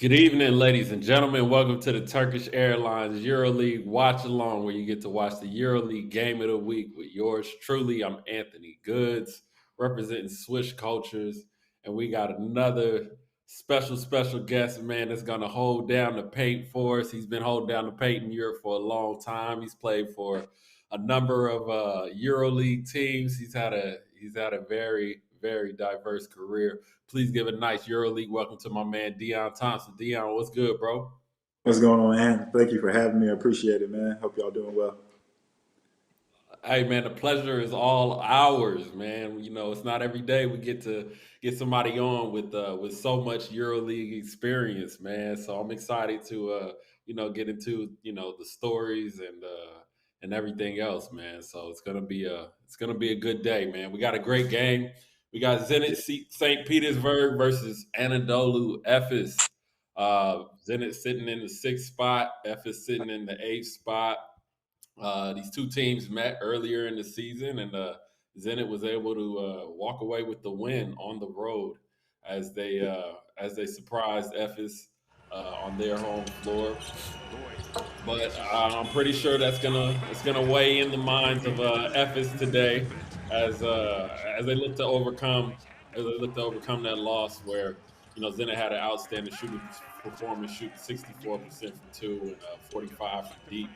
Good evening, ladies and gentlemen. Welcome to the Turkish Airlines EuroLeague Watchalong, where you get to watch the EuroLeague Game of the Week with yours truly. I'm Anthony Goods, representing Swish Cultures, and we got another special guest, man, that's going to hold down the paint for us. He's been holding down the paint in Europe for a long time. He's played for a number of EuroLeague teams. He's had a very diverse career. Please give a nice EuroLeague welcome to my man Deon Thompson. Deon, what's good, bro? What's going on, man? Thank you for having me. I appreciate it, man. Hope y'all doing well. Hey, man, the pleasure is all ours, man. It's not every day we get to get somebody on with so much EuroLeague experience, man. So I'm excited to get into the stories and everything else, man. So it's gonna be a good day, man. We got a great game. We got Zenit St. Petersburg versus Anadolu Efes. Zenit sitting in the sixth spot, Efes sitting in the eighth spot. These two teams met earlier in the season, and Zenit was able to walk away with the win on the road as they surprised Efes on their home floor. But I'm pretty sure it's gonna weigh in the minds of Efes today as they look to overcome that loss where Zenit had an outstanding shooting performance, shooting 64% from two and 45 from deep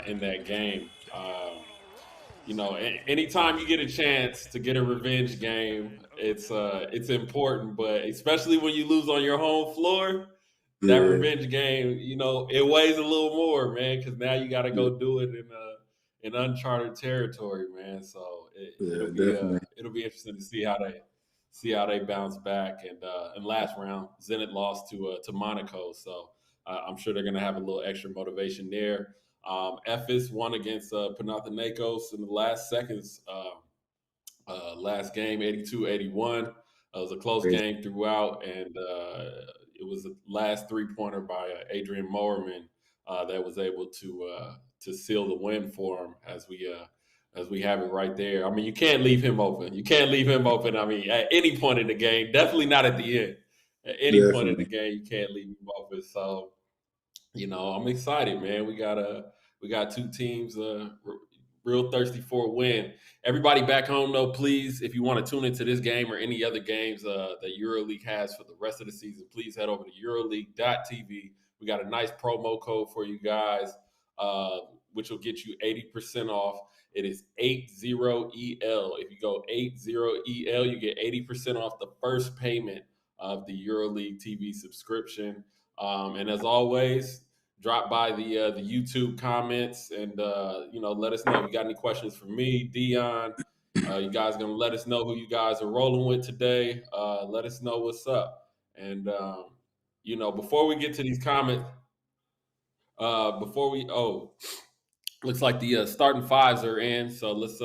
in that game. Anytime you get a chance to get a revenge game, it's important. But especially when you lose on your home floor, that Yeah, revenge game, it weighs a little more, man, because now you got to yeah, go do it in uncharted territory, man. So yeah, definitely. it'll be interesting to see how they bounce back. And last round, Zenit lost to Monaco, so I'm sure they're gonna have a little extra motivation there. Efes won against Panathinaikos in the last seconds, last game, 82-81. It was a close Crazy. game throughout, and it was the last three-pointer by Adrian Mowerman that was able to seal the win for him as we have it right there. I mean, you can't leave him open. You can't leave him open. I mean, at any point in the game, definitely not at the end. At any point in the Definitely. game, you can't leave him open. So I'm excited, man. We got two teams real thirsty for a win. Everybody back home, though, please, if you want to tune into this game or any other games that EuroLeague has for the rest of the season, please head over to EuroLeague.tv. We got a nice promo code for you guys, which will get you 80% off. It is 80EL. If you go 80EL, you get 80% off the first payment of the EuroLeague TV subscription. And as always, drop by the YouTube comments and let us know if you got any questions for me, Dion. You guys gonna let us know who you guys are rolling with today. Let us know what's up. And before we get to these comments, before we looks like the starting fives are in. So let's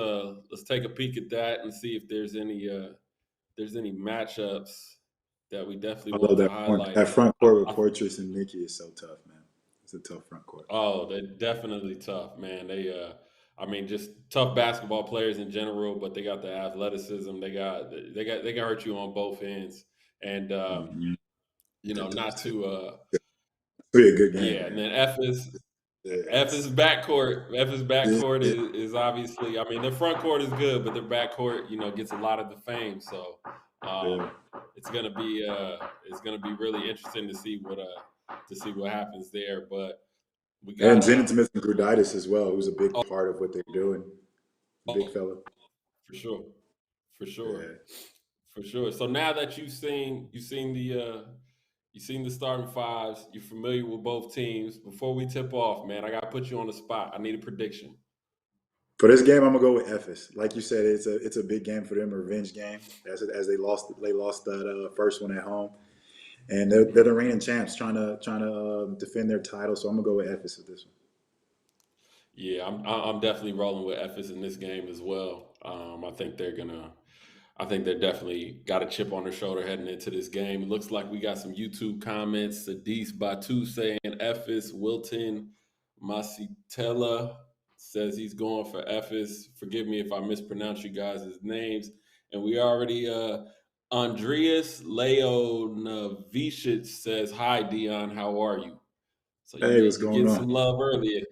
take a peek at that and see if there's any matchups that we definitely Although want to that highlight. front court with I, Portress and Mickey is so tough, man. It's a tough front court. Oh, they're definitely tough, man. I mean, just tough basketball players in general, but they got the athleticism. They can hurt you on both ends, and Mm-hmm. not to, It's be a good game, yeah. And man. then F's It's, yeah, backcourt is obviously. I mean, their front court is good, but their backcourt, gets a lot of the fame. So yeah. um, it's gonna be really interesting to see what happens there. But we And got Zenit's missing Gruditis as well, who's a big oh, part of what they're doing. The big oh, fella. for sure, for sure, Yeah. for sure. So now that you've seen the starting fives, you're familiar with both teams. Before we tip off, man, I got to put you on the spot. I need a prediction. For this game, I'm gonna go with Efes. Like you said, it's a big game for them, a revenge game, as they lost that first one at home, and they're the reigning champs, trying to defend their title. So I'm gonna go with Efes with this one. Yeah, I'm definitely rolling with Efes in this game as well. I think they're definitely got a chip on their shoulder heading into this game. It looks like we got some YouTube comments. Sadis Batu saying Efes. Wilton Masitella says he's going for Efes. Forgive me if I mispronounce you guys' names. And we already Andreas Leonovicic says, "Hi, Dion. How are you?" So Hey, what's you going getting some on? love early.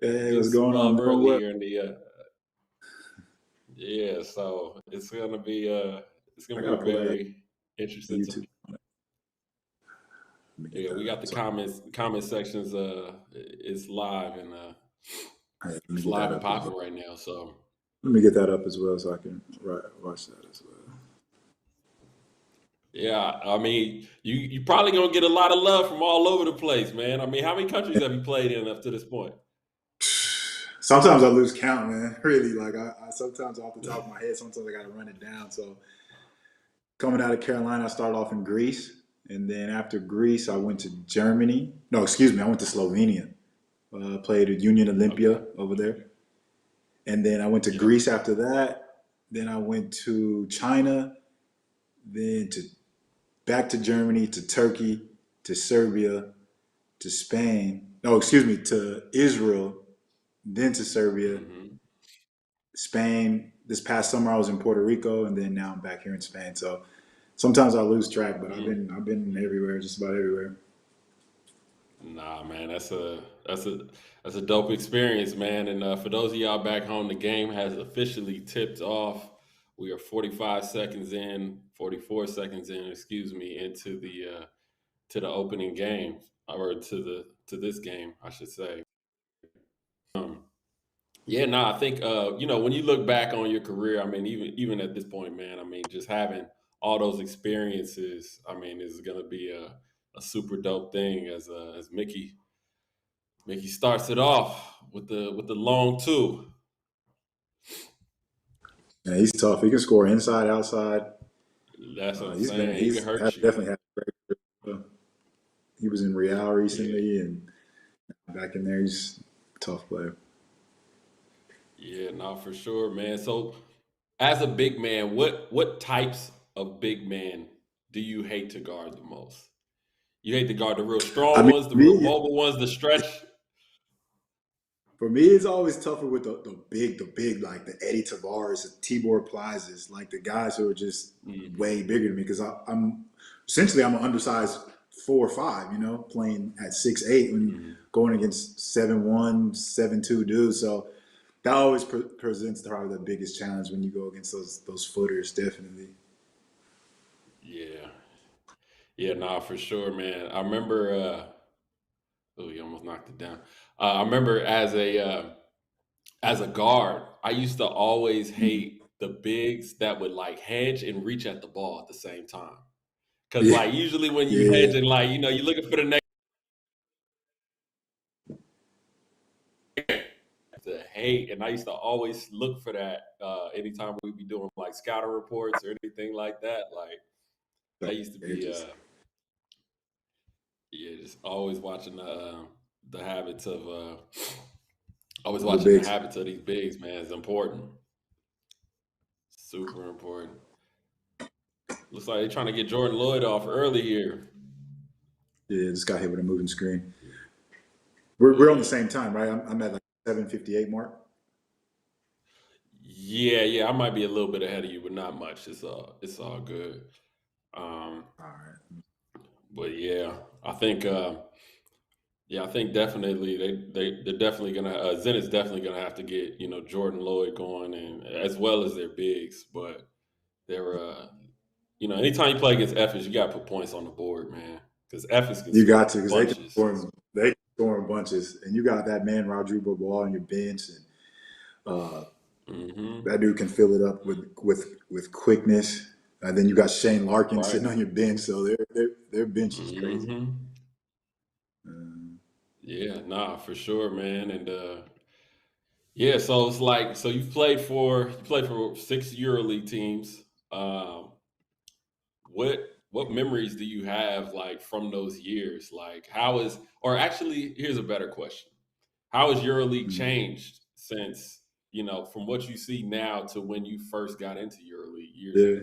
Hey, Getting what's some going on? love No early way. here in the yeah. So it's I gonna be gotta a pull that very interesting time. YouTube. Let me get Yeah, we that got up. the So, comment sections. It's live and hey, let me it's get live that and up as popping well. right now. So Let me get that up as well so I can watch that as well. yeah, I mean, you probably gonna get a lot of love from all over the place, man. I mean, how many countries have you played in up to this point? Sometimes I lose count, man. Really, like I sometimes off the top of my head, sometimes I gotta run it down. So coming out of Carolina, I started off in Greece, and then after Greece, I went to Germany. No, excuse me, I went to Slovenia. Played at Union Okay. Olympia over there, and then I went to Yep. Greece after that. Then I went to China, then to back to Germany, to Turkey, to Serbia, to Spain. No, excuse me, to Israel, then to Serbia, Hmm. Spain. This past summer I was in Puerto Rico, and then now I'm back here in Spain. So sometimes I lose track, but I've been everywhere, just about everywhere. Nah, man, that's a dope experience, man. And for those of y'all back home, the game has officially tipped off. We are 45 seconds in, 44 seconds in, excuse me, into the opening game, or to this game, I should say. Um, yeah, no, I think when you look back on your career, I mean, even at this point, man, I mean, just having all those experiences, I mean, is going to be a super dope thing as Mickey starts it off with the long two. Yeah, he's tough. He can score inside, outside. That's what I'm He's been saying. He can he's hurt you. definitely had a great career. He was in Real Yeah, recently, and back in there, he's a tough player. yeah, no, for sure, man. So, as a big man, what types of big men do you hate to guard the most? You hate to guard the real I strong mean, ones, the for real me, mobile ones, the stretch. it's always tougher with the big, like the Eddie Tavares, the Tibor Plazas, like the guys who are just Hmm. way bigger than me. Because I'm essentially I'm an undersized 4'5", playing at 6'8" when Hmm. going against 7'1", 7'2" dudes. So that always presents probably the biggest challenge when you go against those footers, definitely. Yeah, yeah, nah, for sure, man. I remember. Oh, you almost knocked it down. I remember as a guard, I used to always Mhm. hate the bigs that would like hedge and reach at the ball at the same time. Cause Yeah, like usually when you yeah, hedge and like you're looking for the next to hate, and I used to always look for that anytime we be doing like scouting reports or anything like that. Like that used to be edges. yeah, just always watching the habits of always The watching the bigs. habits of these bigs, man, is important. Super important. Looks like they're trying to get Jordan Lloyd off early here. Yeah, just got hit with a moving screen. We're on the Yeah. same time, right? I'm at like 7:58 mark. Yeah, yeah, I might be a little bit ahead of you, but not much. It's all good. Um, All right. but I think definitely they're definitely gonna Zenit's definitely gonna have to get Jordan Lloyd going and as well as their bigs, but they're anytime you play against Efes, you gotta put points on the board, man, because Efes can You score got to because bunches. they can score in bunches, and you got that man Rodrigo Ball on your bench, and Hmm. that dude can fill it up with quickness. And then you got Shane Larkin Right. sitting on your bench, so their bench is crazy. Hmm. Um, Yeah, nah, for sure, man, and yeah, so it's like you played for 6 EuroLeague teams. Um, what memories do you have like from those years? Like how is or actually here's a better question. How has EuroLeague changed since, from what you see now to when you first got into EuroLeague years ago? yeah,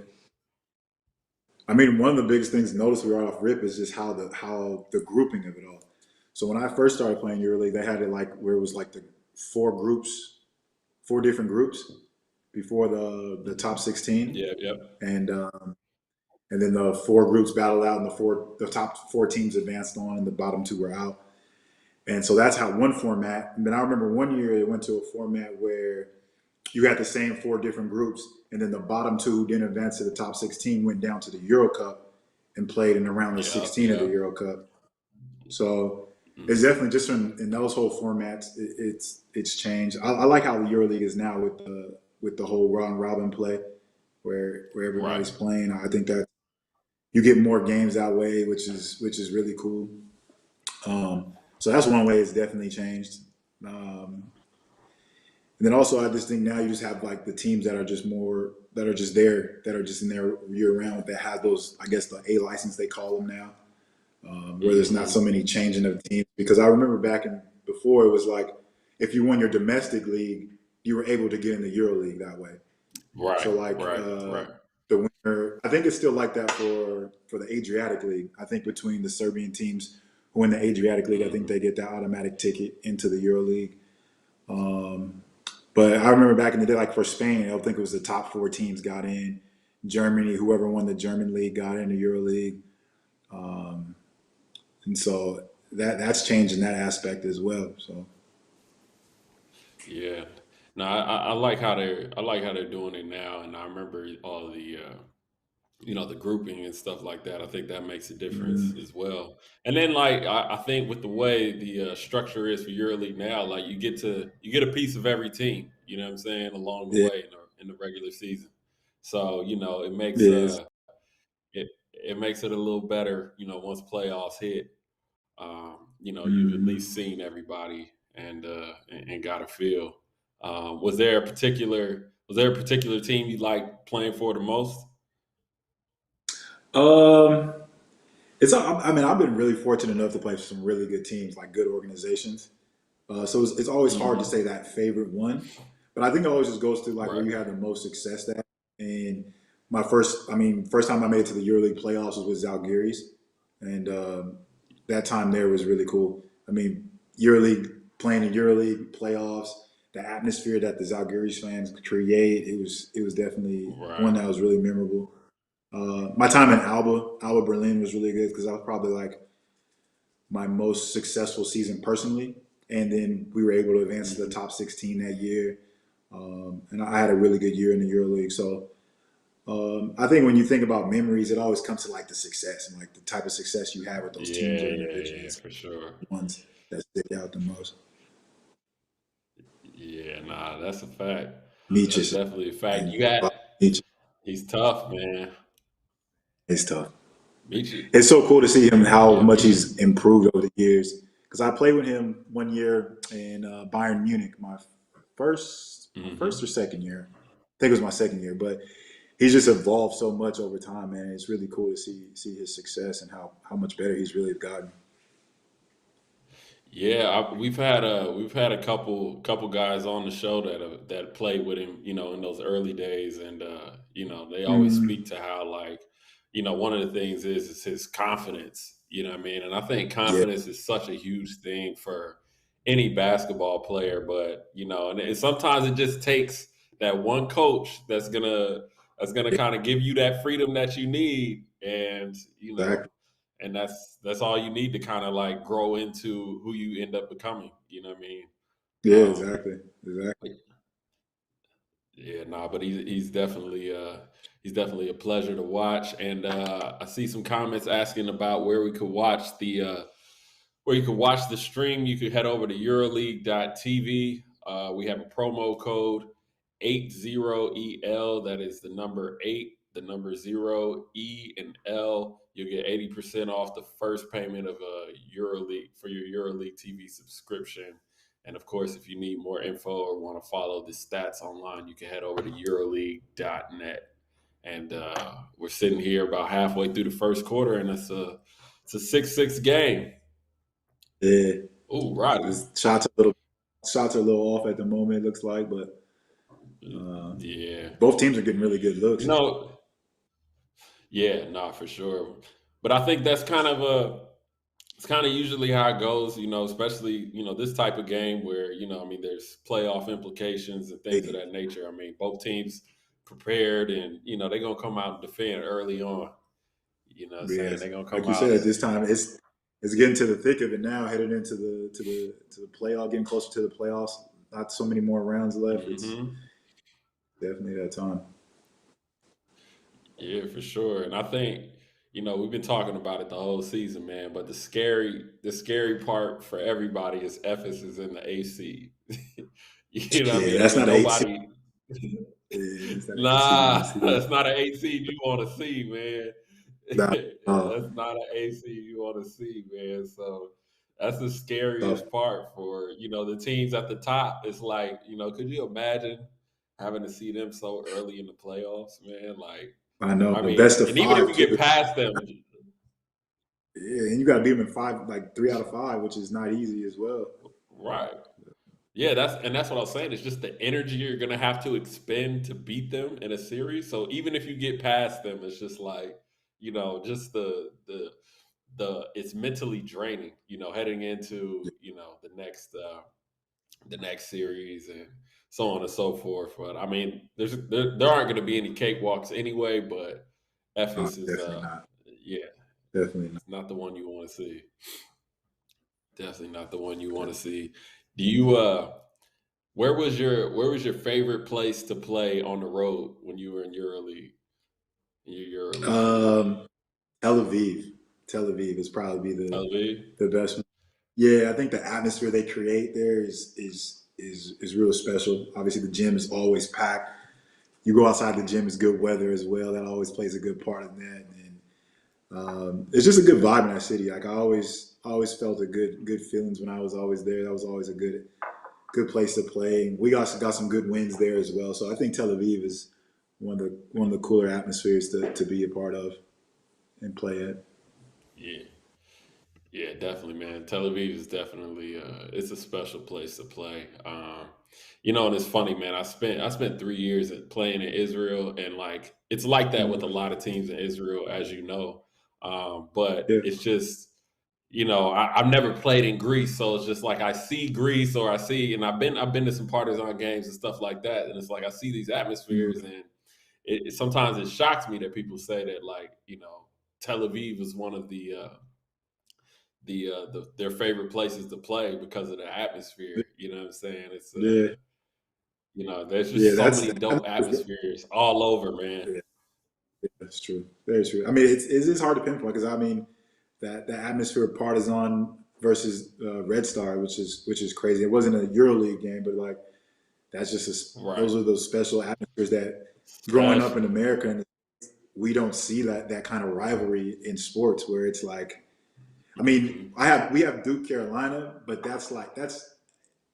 I mean, one of the biggest things to notice right off rip is just how the grouping of it all. So when I first started playing EuroLeague, they had it like where it was like the four groups, four different groups before the top Mhm. 16, Yeah, yep. and and then the four groups battled out, and the top four teams advanced on, and the bottom two were out. And so that's how one format. And then I remember one year it went to a format where you had the same four different groups, and then the bottom two who didn't advance to the top 16 went down to the EuroCup and played in the round of Yeah, 16 of the yeah. EuroCup. So it's Mhm. definitely just in those whole formats, it's changed. I like how the EuroLeague is now with the whole round robin play, where Right. everybody's playing. I think that you get more games that way, which is really cool. So that's one way it's definitely changed. And then also, I just think now you just have like the teams that are just more that are just there that are just in there year round that have those, I guess, the A license they call them now, where there's not so Hmm. many changing of teams. Because I remember back in before it was like if you won your domestic league, you were able to get in the EuroLeague that way. Right, So like right, right. the winner, I think it's still like that for the Adriatic League. I think between the Serbian teams who win the Adriatic League, I think Hmm. they get that automatic ticket into the EuroLeague. Um, but I remember back in the day, like for Spain, I think it was the top four teams got in. Germany, whoever won the German league got in the EuroLeague, um, and so that's changing that aspect as well. So Yeah. No, I like how they're doing it now, and I remember all the the grouping and stuff like that. I think that makes a difference mm, as well. And then like I think with the way the structure is for EuroLeague now, like you get a piece of every team. You know what I'm saying along the yeah, way in the regular season. So it makes yeah, it makes it a little better. Once playoffs hit, you've at least mm. seen everybody and got a feel. Was there a particular team you like playing for the most? Um, I mean, I've been really fortunate enough to play for some really good teams, like good organizations. So it's always hard to Hmm. say that favorite one, but I think it always just goes to like where Right. you have the most success at. And first time I made it to the EuroLeague playoffs was with Zalgiris, and that time there was really cool. I mean, EuroLeague playing in EuroLeague playoffs, the atmosphere that the Zalgiris fans create, it was definitely one Right. that was really memorable. My time in Alba Berlin was really good because I was probably like my most successful season personally. And then we were able to advance to the Mhm. top 16 that year. And I had a really good year in the EuroLeague. So I think when you think about memories, it always comes to like the success and like the type of success you have with those teams Yeah, or yeah, yeah, individuals, for sure. ones that stick out the most. Yeah, nah, that's a fact. That's Nietzsche, definitely a fact. and You got Nietzsche He's tough, man. is tough. Michi, It's so cool to see him how yeah, much Michi. he's improved over the years. Because I played with him one year in Bayern Munich, my first or Hmm. second year. I think it was my second year, but he's just evolved so much over time, man. It's really cool to see his success and how much better he's really gotten. Yeah, we've had a couple guys on the show that played with him, in those early days, and they always speak Mm, to how like, one of the things is his confidence. You know what I mean? And I think yeah, confidence is such a huge thing for any basketball player, but sometimes it just takes that one coach that's gonna yeah, kind of give you that freedom that you need, and exactly. that's all you need to kind of like grow into who you end up becoming. You know what I mean? Yeah, Um, exactly, exactly. but yeah, nah, but he's definitely a pleasure to watch. And I see some comments asking about where you could watch the stream. You could head over to EuroLeague.tv. We have a promo code 80EL. That is the number 8, the number 0, E and L. You'll get 80% off the first payment of a EuroLeague for your EuroLeague TV subscription. And of course, if you need more info or want to follow the stats online, you can head over to EuroLeague.net. And we're sitting here about halfway through the first quarter, and it's a 6-6 game. Yeah, Oh, right. shots are a little off at the moment. It looks like, but uh, Yeah. both teams are getting really good You looks. know, yeah, nah, for sure. But I think it's kind of usually how it goes, especially, this type of game where, there's playoff implications and things of Hey, that nature. I mean, both teams prepared and, they're going to come out and defend early on. You know what I'm saying? Yes, They're gonna like come you out. said, at this time it's getting to the thick of it now, headed into the playoff, getting closer to the playoffs. Not so many more rounds left. It's Hmm. definitely that time. Yeah, for sure. And I think, we've been talking about it the whole season, man. But the scary part for everybody is Ephes is in the AC. You know what I Yeah, mean? that's When not an eight seed. nobody, Yeah, that's not an eight seed you want nah, to see. that's not an AC you want to see, man. Nah, That's not an AC you want to see, man. So that's the tough. scariest part for the teams at the top. It's like, could you imagine having to see them so early in the playoffs, man? Like, I know. I Best mean, of and even if five you too. get past them, Yeah, and you got to beat them in five, like 3 out of 5, which is not easy as well. right? Yeah, that's what I was saying. It's just the energy you're gonna have to expend to beat them in a series. So even if you get past them, it's just like just the it's mentally draining. Heading into the next series and so on and so forth. But I mean, there aren't going to be any cakewalks anyway. But Ephes is Definitely not. yeah, Definitely not. it's not the one you want to see. Definitely not the one you want to see. Do you where was your favorite place to play on the road when you were in EuroLeague in your EuroLeague career? Um, Tel Aviv. Tel Aviv is probably Tel Aviv, the best one. Yeah, I think the atmosphere they create there is real special. Obviously, the gym is always packed. You go outside the gym, it's good weather as well. That always plays a good part in that. And it's just a good vibe in that city. Like I always felt a good feelings when I was always there. That was always a good place to play. And we got some good wins there as well. So I think Tel Aviv is one of the cooler atmospheres to be a part of and play at. yeah. Yeah, definitely, man. Tel Aviv is definitely it's a special place to play. And it's funny, man. I spent 3 years playing in Israel, and like it's like that with a Mm. lot of teams in Israel, as you know. But Yeah. it's just I've never played in Greece, so it's just like I see Greece or I see, and I've been to some Partizan games and stuff like that, and it's like I see these Mm. atmospheres, and sometimes it shocks me that people say that like Tel Aviv is one of their favorite places to play because of the atmosphere. You know what I'm saying? It's Yeah. there's Yeah. just so many dope atmospheres all over, man. Yeah, that's true. Very true. I mean, it's hard to pinpoint because I mean that the atmosphere of Partizan versus Red Star, which is crazy. It wasn't a EuroLeague game, but like that's just Right. those are those special atmospheres that growing up in Special. America, and we don't see that kind of rivalry in sports where it's like, I mean, Hmm. we have Duke Carolina, but that's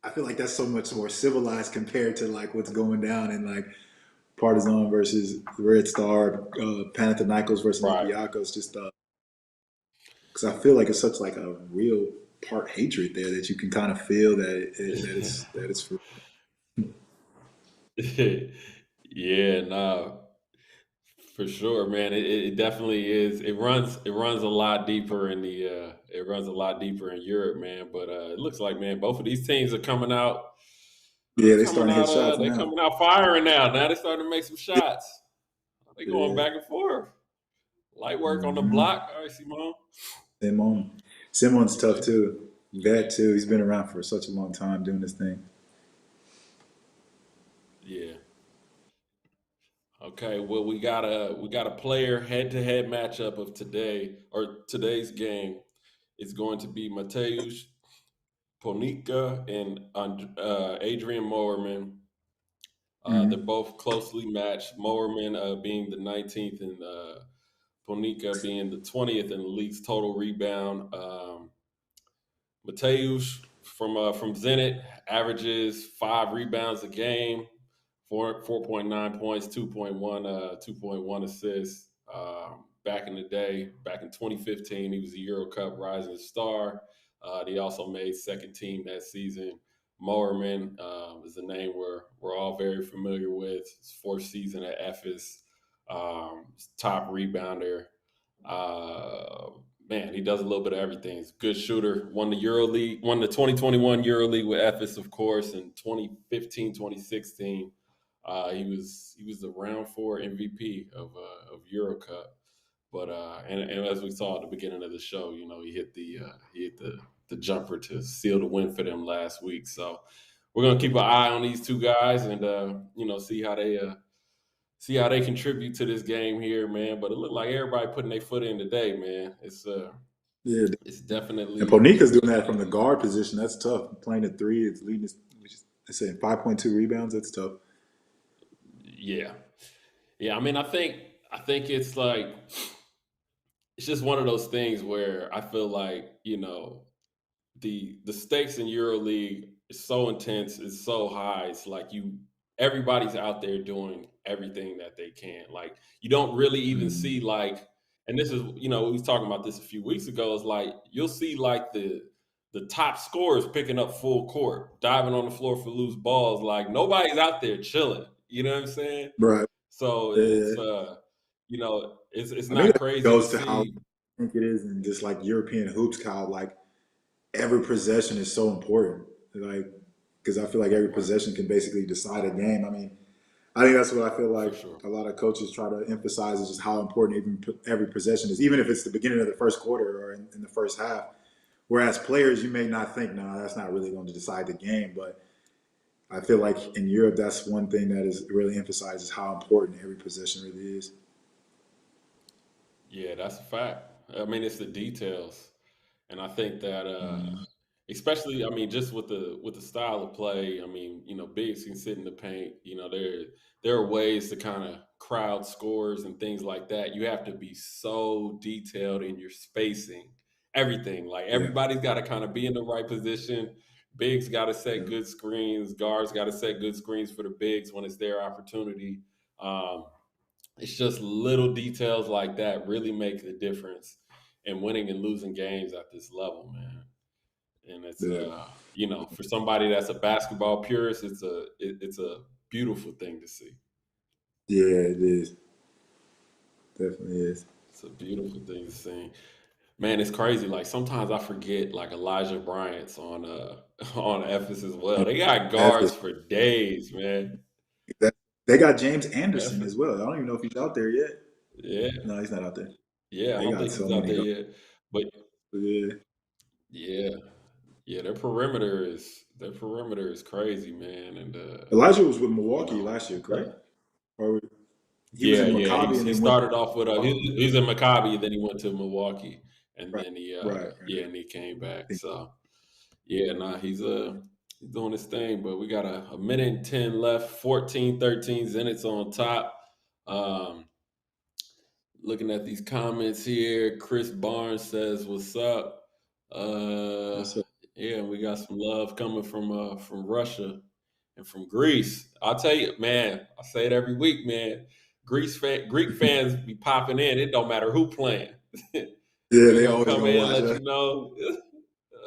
I feel like that's so much more civilized compared to like what's going down in like Partizan versus Red Star, Panathinaikos versus Right. Olympiacos. Just because I feel like it's such like a real part hatred there that you can kind of feel that it's for. Yeah, nah, for sure, man. It definitely is. It runs a lot deeper in the it runs a lot deeper in Europe, man. But it looks like, man, both of these teams are coming out. They're Yeah, they coming starting to hit out. shots They're now. coming out firing now. Now they're starting to make some Yeah, shots. They going yeah. back and forth. Light work on the Mm-hmm. block. All right, Simone. Simon, Simon's tough Okay. too. Vet too. He's been around for such a long time doing this thing. Yeah. Okay. Well, we got a player head-to-head matchup of today's game. It's going to be Mateusz Ponika and Adrian Mowerman. They're Mm-hmm. both closely matched. Mowerman being the 19th and Ponika being the 20th in the league's total rebound. Mateusz from Zenit averages 5 rebounds a game, 4.9 points, 2.1 assists. Back in the day, back in 2015, he was a EuroCup rising star. He also made second team that season. Mowerman is a name we're all very familiar with. His fourth season at Ephes, top rebounder. Uh, Man, he does a little bit of everything. He's a good shooter. Won the 2021 EuroLeague with Ephes, of course, in 2015, 2016. He was the round four MVP of EuroCup. But and as we saw at the beginning of the show, he hit the jumper to seal the win for them last week. So we're gonna keep an eye on these two guys and see how they contribute to this game here, man. But it looked like everybody putting their foot in today, man. Yeah, It's and definitely Ponika's doing that from the guard position. That's tough. Playing at three, it's leading. They say 5.2 rebounds. That's tough. yeah. Yeah, I mean, I think it's like it's just one of those things where I feel like the stakes in EuroLeague is so intense, it's so high. It's like everybody's out there doing everything that they can. Like you don't really even Mm. see and this is we was talking about this a few weeks ago. It's like you'll see like the top scorers picking up full court, diving on the floor for loose balls. Like nobody's out there chilling. You know what I'm saying? Right. So Yeah. it's I think not that crazy to goes to how see. I think it is in just like European hoops, Kyle. Like every possession is so important. Like because I feel like every Right, possession can basically decide a game. I mean, I think that's what I feel for like sure. a lot of coaches try to emphasize is just how important every possession is, even if it's the beginning of the first quarter or in the first half. Whereas players, you may not think, no, that's not really going to decide the game. But I feel like in Europe, that's one thing that is really emphasizes how important every possession really is. Yeah, that's a fact. I mean, it's the details, and I think that Mm, especially, I mean, just with the style of play, I mean, bigs can sit in the paint. There are ways to kind of crowd scores and things like that. You have to be so detailed in your spacing, everything. Like yeah, everybody's got to kind of be in the right position. Bigs got to set yeah, good screens. Guards got to set good screens for the bigs when it's their opportunity. Um, it's just little details like that really make the difference in winning and losing games at this level, man. And it's yeah, for somebody that's a basketball purist, it's a beautiful thing to see. yeah. It is definitely is. It's a beautiful thing to see. Man, it's crazy. Like sometimes I forget like Elijah Bryant's on on Ephes as well. On They got Memphis, guards for days, man. that, they got James Anderson Ephes, as well. I don't even know if he's out there yet. yeah, No, he's not out there. yeah. I They don't got think so he's out many there guys. yet, but Yeah, yeah, yeah. Their perimeter is crazy, man. And Elijah was with you Milwaukee know, last year, correct? Or he was yeah, in yeah. Maccabi and He then went started off with to he's in Maccabi, then he went to Milwaukee, and right, then right, right. and he came back. So yeah, nah, he's doing his thing. But we got a minute and 10 left, 14-13, Zenit's on top. Um, Looking at these comments here, Chris Barnes says, "What's up?" Uh, What's up? yeah, we got some love coming from Russia and from Greece. I'll tell you, man. I say it every week, man. Greek fans be popping in. It don't matter who playing. Yeah, They're they gonna always come gonna in and watch let us. you know.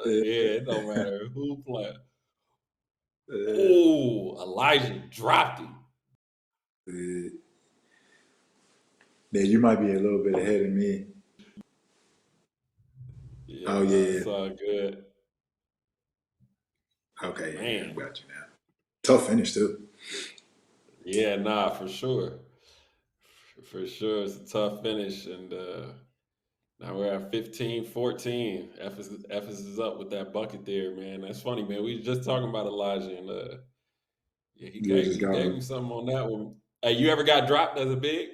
Yeah, Yeah, it don't matter who playing. yeah, Oh, Elijah dropped him. yeah. Yeah, you might be a little bit ahead of me. Yeah, Oh nah, yeah, it's all good. yeah. Okay, yeah, yeah, Man, I got you now. Tough finish too. yeah, nah, for sure. For sure, it's a tough finish, and now we're at 15-14. Ephes is up with that bucket there, man. That's funny, man. We were just talking about Elijah, and yeah, Yeah, just he got gave him. me something on that one. Hey, you ever got dropped as a big?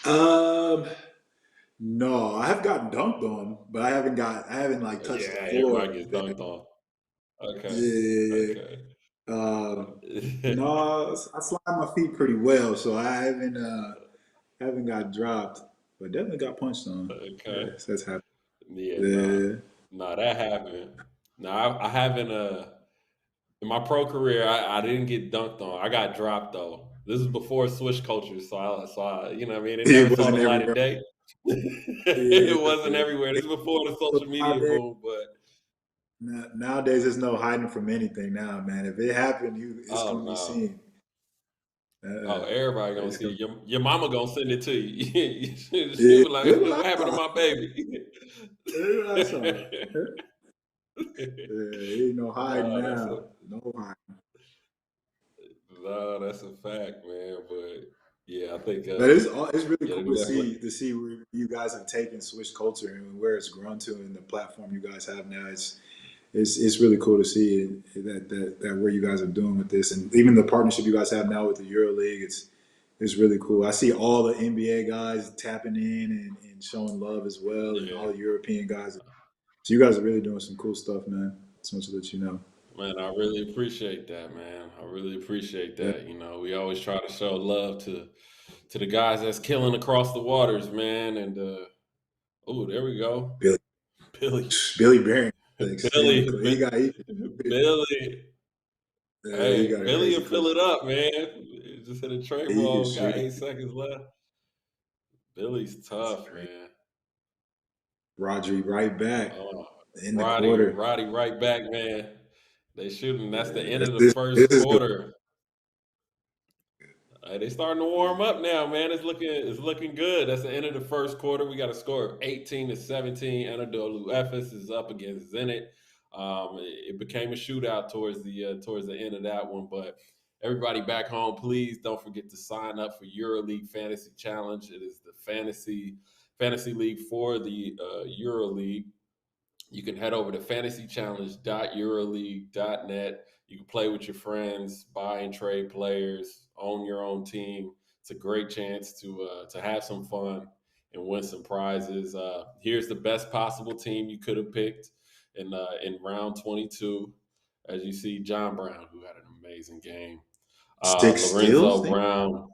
Um, no, I have gotten dunked on, but I haven't like touched the Yeah, floor. everybody gets dunked on. Okay, Yeah, yeah, okay, yeah. No, I slide my feet pretty well, so I haven't got dropped, but definitely got punched on. okay. Yes, that's happened. Yeah, nah, Yeah, nah, that happened. Nah, I haven't. In my pro career, I didn't get dunked on. I got dropped though. This is before Swish culture, you know what I mean? It never it saw the wasn't light of everywhere. day. Yeah, It wasn't everywhere. This is before the so social media nowadays, boom, but nowadays, there's no hiding from anything now, man. If it happened, it's oh gonna be no. seen. Oh, everybody gonna It's see gonna. it. Your mama gonna send it to you. She Yeah, was like, look what "What I happened to saw. my baby?" Look what I saw. Ain't no hiding Nah, that's now. a No hiding. nah, that's a fact, man. But Yeah, I think But it's really yeah, cool they definitely. to see where you guys have taken Swish culture and where it's grown to and the platform you guys have now. It's really cool to see that where you guys are doing with this, and even the partnership you guys have now with the EuroLeague. It's really cool. I see all the NBA guys tapping in and showing love as well, and all Yeah, the European guys. So you guys are really doing some cool stuff, man. Just want to let you know. man, I really appreciate that, man. I really appreciate Yeah, that. We always try to show love to the guys that's killing across the waters, man. And oh, there we go, Billy Billy, Billy Barron, extremely Billy, cool. He got Billy. he Hey, got a Billy crazy will fill coach. it up, man. Just hit a trade He ball. is We got shooting. 8 seconds left. Billy's It's tough, great. man. Rodri right back Oh, in the quarter. Roddy, right back, man. They shooting. That's the end Yeah, of the this first is good. quarter. They starting to warm up now, man. It's looking good. That's the end of the first quarter. We got a score of 18-17. Anadolu Efes is up against Zenit. It became a shootout towards the end of that one, but everybody back home, please don't forget to sign up for EuroLeague Fantasy Challenge. It is the fantasy league for the EuroLeague. You can head over to fantasychallenge.euroleague.net. You can play with your friends, buy and trade players, own your own team. It's a great chance to have some fun and win some prizes. Here's the best possible team you could have picked in round 22. As you see, John Brown, who had an amazing game. 6 steals. Lorenzo Brown,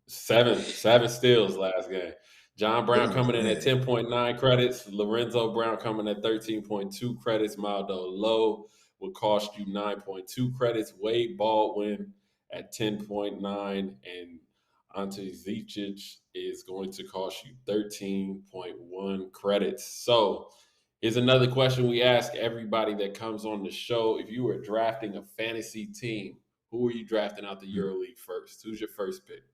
seven steals last game. John Brown God coming in at dang. 10.9 credits. Lorenzo Brown coming at 13.2 credits. Maldo Low will cost you 9.2 credits. Wade Baldwin at 10.9. And Ante Zizic is going to cost you 13.1 credits. So here's another question we ask everybody that comes on the show. If you were drafting a fantasy team, who are you drafting out the EuroLeague first? Who's your first pick?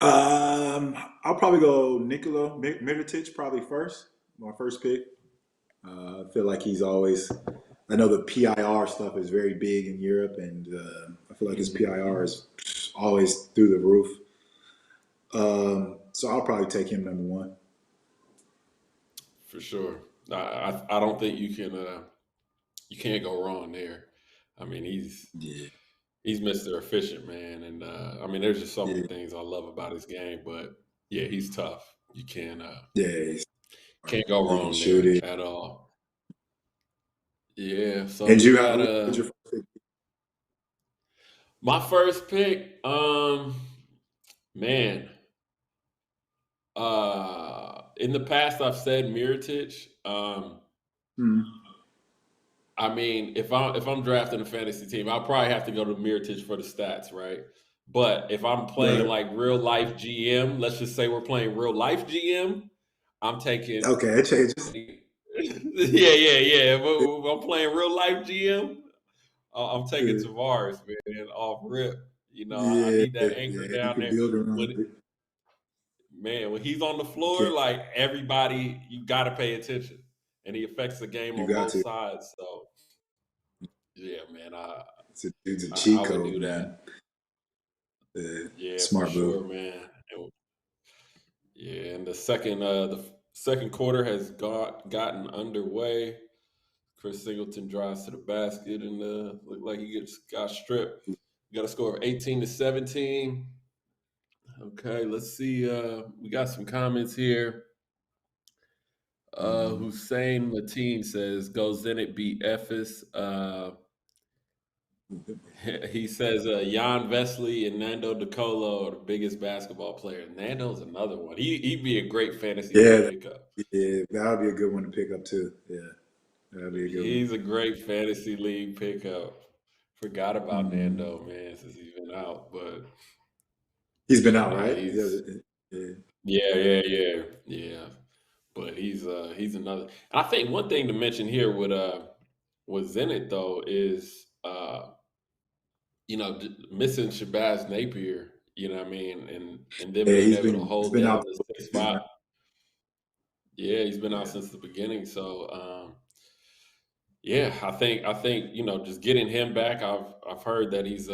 I'll probably go Nikola Mirotic probably first. My first pick. I feel like he's always. I know the PIR stuff is very big in Europe, and I feel like his PIR Mhm. is always through the roof. So I'll probably take him number one. For sure. I don't think you can't go wrong there. I mean, Yeah, he's Mr. Efficient, man, and I mean, there's just so many yeah, things I love about his game. But yeah, he's tough. You yeah. He's smart. can't go He can wrong shoot there it. at all. Yeah. So And we you, got who was your first pick? my first pick. Man, in the past I've said Miritich. Hmm. I mean, if I'm drafting a fantasy team, I'll probably have to go to Miritich for the stats, right? But if I'm playing Right. like real life GM, let's just say we're playing real life GM, I'm taking Okay, it changes. yeah. If I'm playing real life GM, I'm taking Yeah, Tavares, man, off rip. I yeah, need that anchor yeah. You down can there. build around When it. when he's on the You floor, can. like everybody, you got to pay attention, and he affects the game You on got both to. sides. So yeah, man, It's a I cheat would code, do man. that. Yeah, Yeah, for smart move. sure, man. Yeah, and the second quarter has gotten underway. Chris Singleton drives to the basket and looked like he got stripped. Got a score of 18-17. Okay, let's see. We got some comments here. Mm. Hussein Mateen says, "Go Zenit beat Ephes." He says Jan Vesley and Nando DeColo are the biggest basketball players. Nando's another one. He'd be a great fantasy league Yeah, pickup. yeah, that would be a good one to pick up too. Yeah, that would be a good one. He's a great fantasy league pickup. Forgot about Mm. Nando, man, since he's been out. But He's been yeah, out, nah, right? he's Yeah. yeah. But he's another. And I think one thing to mention here with Zenit though is missing Shabazz Napier. You know what I mean, and them Yeah, being able to he's hold been down out the for six the season. spot. Yeah, he's been out Yeah, since the beginning. So yeah, I think just getting him back. I've heard that he's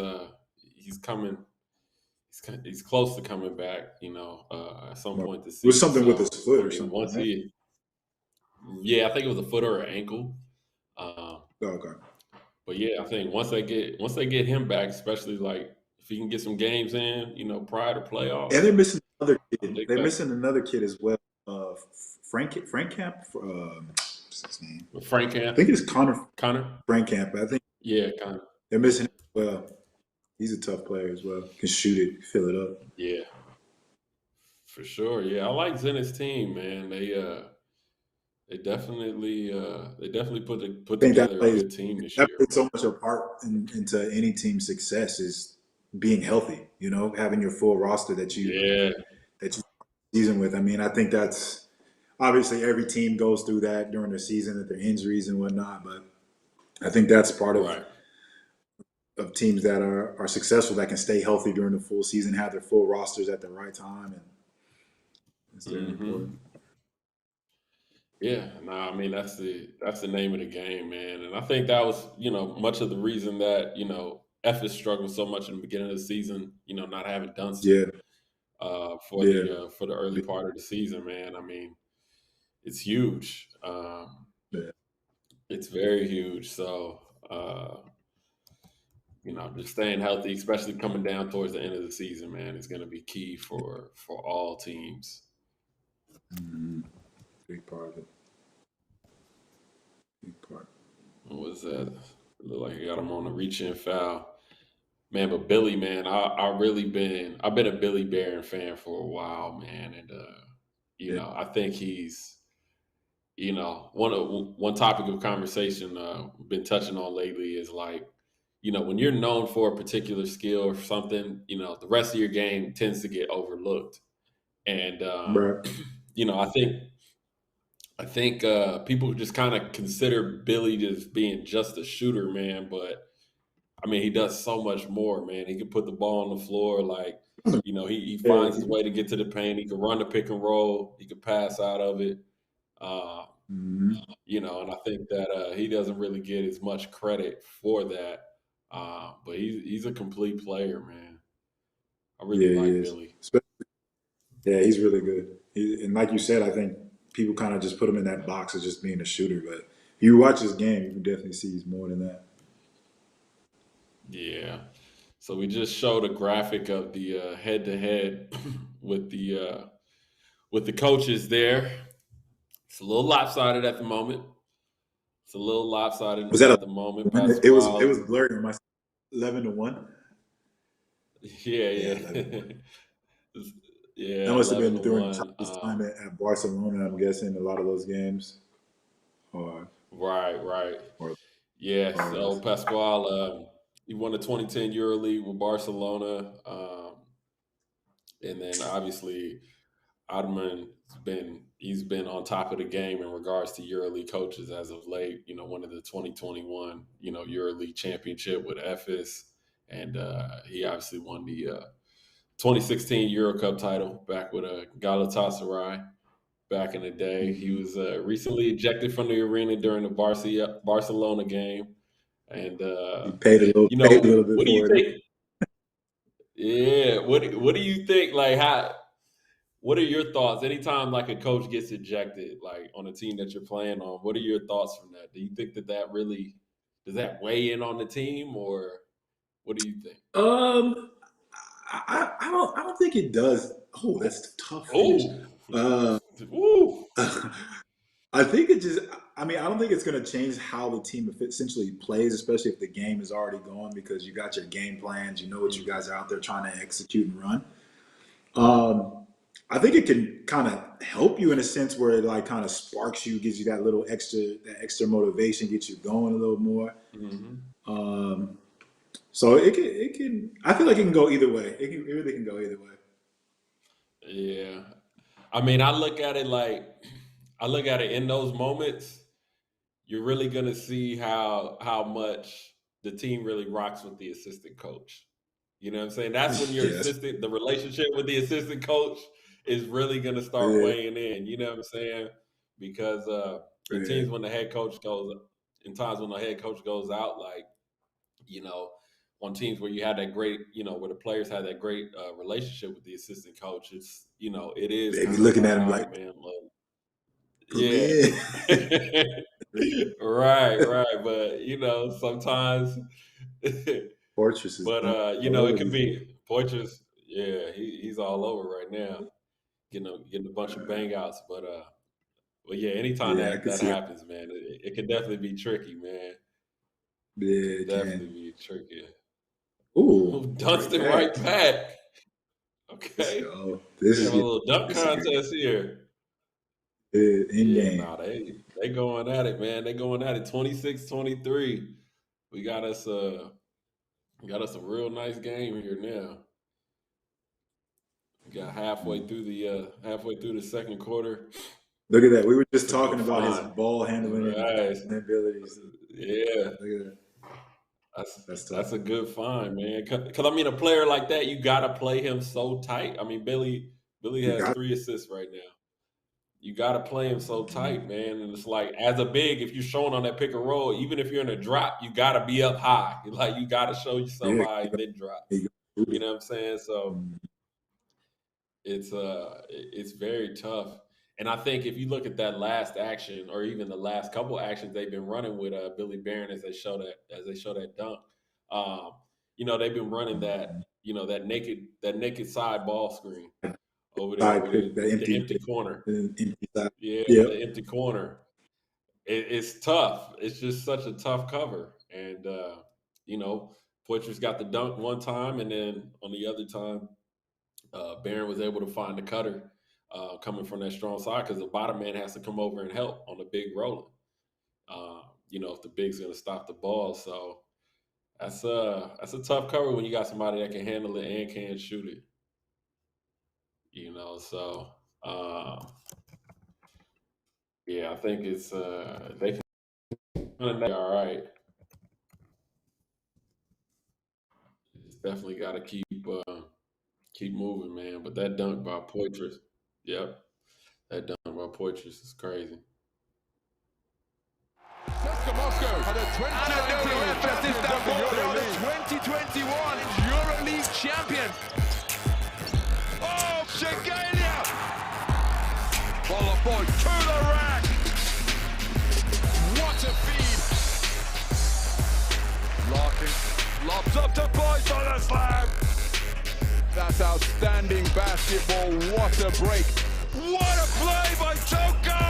he's close to coming back. At some Right. point this It was season. something with his So foot I or mean, something, once right? he, yeah, I think it was a foot or an ankle. Um, Oh, okay. but yeah, I think once they get him back, especially like if he can get some games in, prior to And playoffs, they're missing another I kid. think They're that missing another kid as well. Frank Camp. What's his name? with Frank I Camp, think it's Connor Connor, Frank Camp. I think yeah, Connor, they're missing him as well. He's a tough player as well. Can shoot it, fill it up. yeah, for sure. Yeah, I like Zenit's team, man. They definitely put I think together a good team this that year, plays so man. much a part into any team's success is being healthy. Having your full roster Yeah, that you season with. I mean, I think that's obviously every team goes through that during the season, that their injuries and whatnot. But I think that's part right. of teams that are successful, that can stay healthy during the full season, have their full rosters at the right time, and it's very Hmm. important. Yeah, no, I mean that's the name of the game, man. And I think that was, much of the reason that, Efes struggled so much in the beginning of the season, not having Dunston Yeah, for yeah, the early part of the season, man. I mean, it's huge. yeah. It's very huge. So just staying healthy, especially coming down towards the end of the season, man, is going to be key for all teams. Mm-hmm. Big part of it. Big part. What was that? Look like I got him on a reach in foul. Man, but Billy, man, I've been a Billy Barron fan for a while, man, and Yeah, I think he's, one topic of conversation been touching on lately is like, when you're known for a particular skill or something, the rest of your game tends to get overlooked, and right. I think people just kind of consider Billy just being just a shooter, man, but I mean, he does so much more, man. He can put the ball on the floor. Like, he Yeah, finds his way to get to the paint. He can run the pick and roll. He can pass out of it. Uh, mm-hmm. and I think that he doesn't really get as much credit for that. But he's a complete player, man. I really Yeah, he like is. Billy. Yeah, he's really good. And like you said, I think people kind of just put him in that box of just being a shooter. But if you watch his game, you can definitely see he's more than that. Yeah. So we just showed a graphic of the head to head with the coaches there. It's a little lopsided at the moment. It's a little lopsided Was that a at the moment. one? It was Pasquale, blurry on my 11-1. yeah, Yeah, yeah, 11-1. That yeah, must have 11 been to during one. his time at Barcelona. I'm guessing a lot of those games, or Right, right. or Yeah. So players. Pasquale, he won the 2010 EuroLeague with Barcelona, and then obviously Ottoman he's been on top of the game in regards to EuroLeague coaches as of late. One of the 2021 EuroLeague championship with Efes, and he obviously won the 2016 EuroCup title back with Galatasaray back in the day. He Mm-hmm. was recently ejected from the arena during the Barcelona game, and He paid a little bit what do you for it. think? Yeah, what do you think? Like how? What are your thoughts? Anytime like a coach gets ejected, like on a team that you're playing on, what are your thoughts from that? Do you think that really does that weigh in on the team, or what do you think? Um, I don't think it does. Oh, Oh, that's a tough finish. oh, Uh, ooh, I think it just. I mean, I don't think it's going to change how the team essentially plays, especially if the game is already going, because you got your game plans. You know what you mhm, guys are out there trying to execute and run. Um, I think it can kind of help you in a sense where it like kind of sparks you, gives you that extra motivation, gets you going a little more. mhm. Um, so it can. I feel like it can go either way. It really can go either way. Yeah. I mean, I look at it in those moments. You're really gonna see how much the team really rocks with the assistant coach. You know what I'm saying? That's when Yes. the relationship with the assistant coach is really gonna start Yeah. weighing in. You know what I'm saying? Because in Yeah. teams when the head coach goes, in times when the head coach goes out, like you know, on teams where you had that great, where the players had that great relationship with the assistant coach. It's, it is They be kind of looking like, at him all like, right, man, look, put yeah. me in. Right. But, sometimes, Fortress is but, all over it could these days. be Poitras. Yeah, he's all over right now, getting a bunch of bang outs. But yeah, anytime Yeah, I that could that see it. happens, man, it can definitely be tricky, man. It Yeah, can it can. definitely be tricky. Ooh, right Dunston back. right back. Let's Okay. go. This We is have a getting little dunk this is getting contest here. in Yeah, game. nah, they going at it, man. They going at it 26-23. We got us a real nice game here now. We got halfway through the second quarter. Look at that. We were just It's a good talking about his find. ball handling and Right. abilities. Yeah. Look at that. That's That's that's tough. a good find, man. Because I mean, a player like that, you got to play him so tight. I mean, Billy You has got 3 assists right now. You got to play him so Mhm. tight, man. And it's like, as a big, if you're showing on that pick and roll, even if you're in a drop, you got to be up high. Like, you got to show yourself Yeah. high and then drop. You You know what I'm saying? So Mhm. it's very tough. And I think if you look at that last action, or even the last couple actions they've been running with Billy Barron as they show that dunk, um, they've been running that naked side ball screen over there Side with pick, the the empty, empty corner. the empty side. Yeah, with Yep. the empty corner. It's tough. It's just such a tough cover. And Poitras's got the dunk one time, and then on the other time, Barron was able to find the cutter coming from that strong side, because the bottom man has to come over and help on the big rolling. If the big's going to stop the ball. So that's a tough cover when you got somebody that can handle it and can shoot it. So yeah, I think it's they can be all right. It's definitely got to keep moving, man. But that dunk by Poitras, yep, that dunk by Poitras is crazy. Anadolu Efes Istanbul, they are the 2021 EuroLeague champion. Oh, Shegalia! Follow boy to the rack. What a feed! Larkin lobs up to Boyce on the slam. That's outstanding basketball. What a break! What a play by Toko!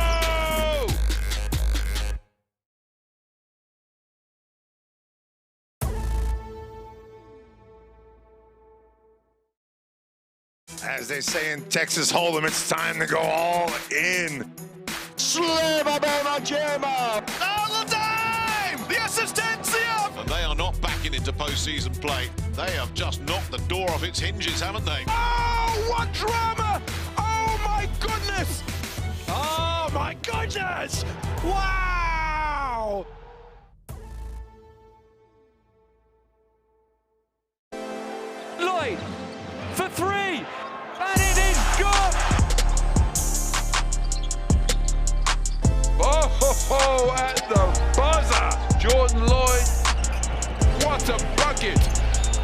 As they say in Texas Hold'em, it's time to go all in. Sleva Bonagema! All the time! The assistencia! And they are not backing into postseason play. They have just knocked the door off its hinges, haven't they? Oh, what drama! Oh my goodness! Oh my goodness! Wow! Lloyd for 3, and it is good! Oh, at the buzzer! Jordan Lloyd, what a bucket!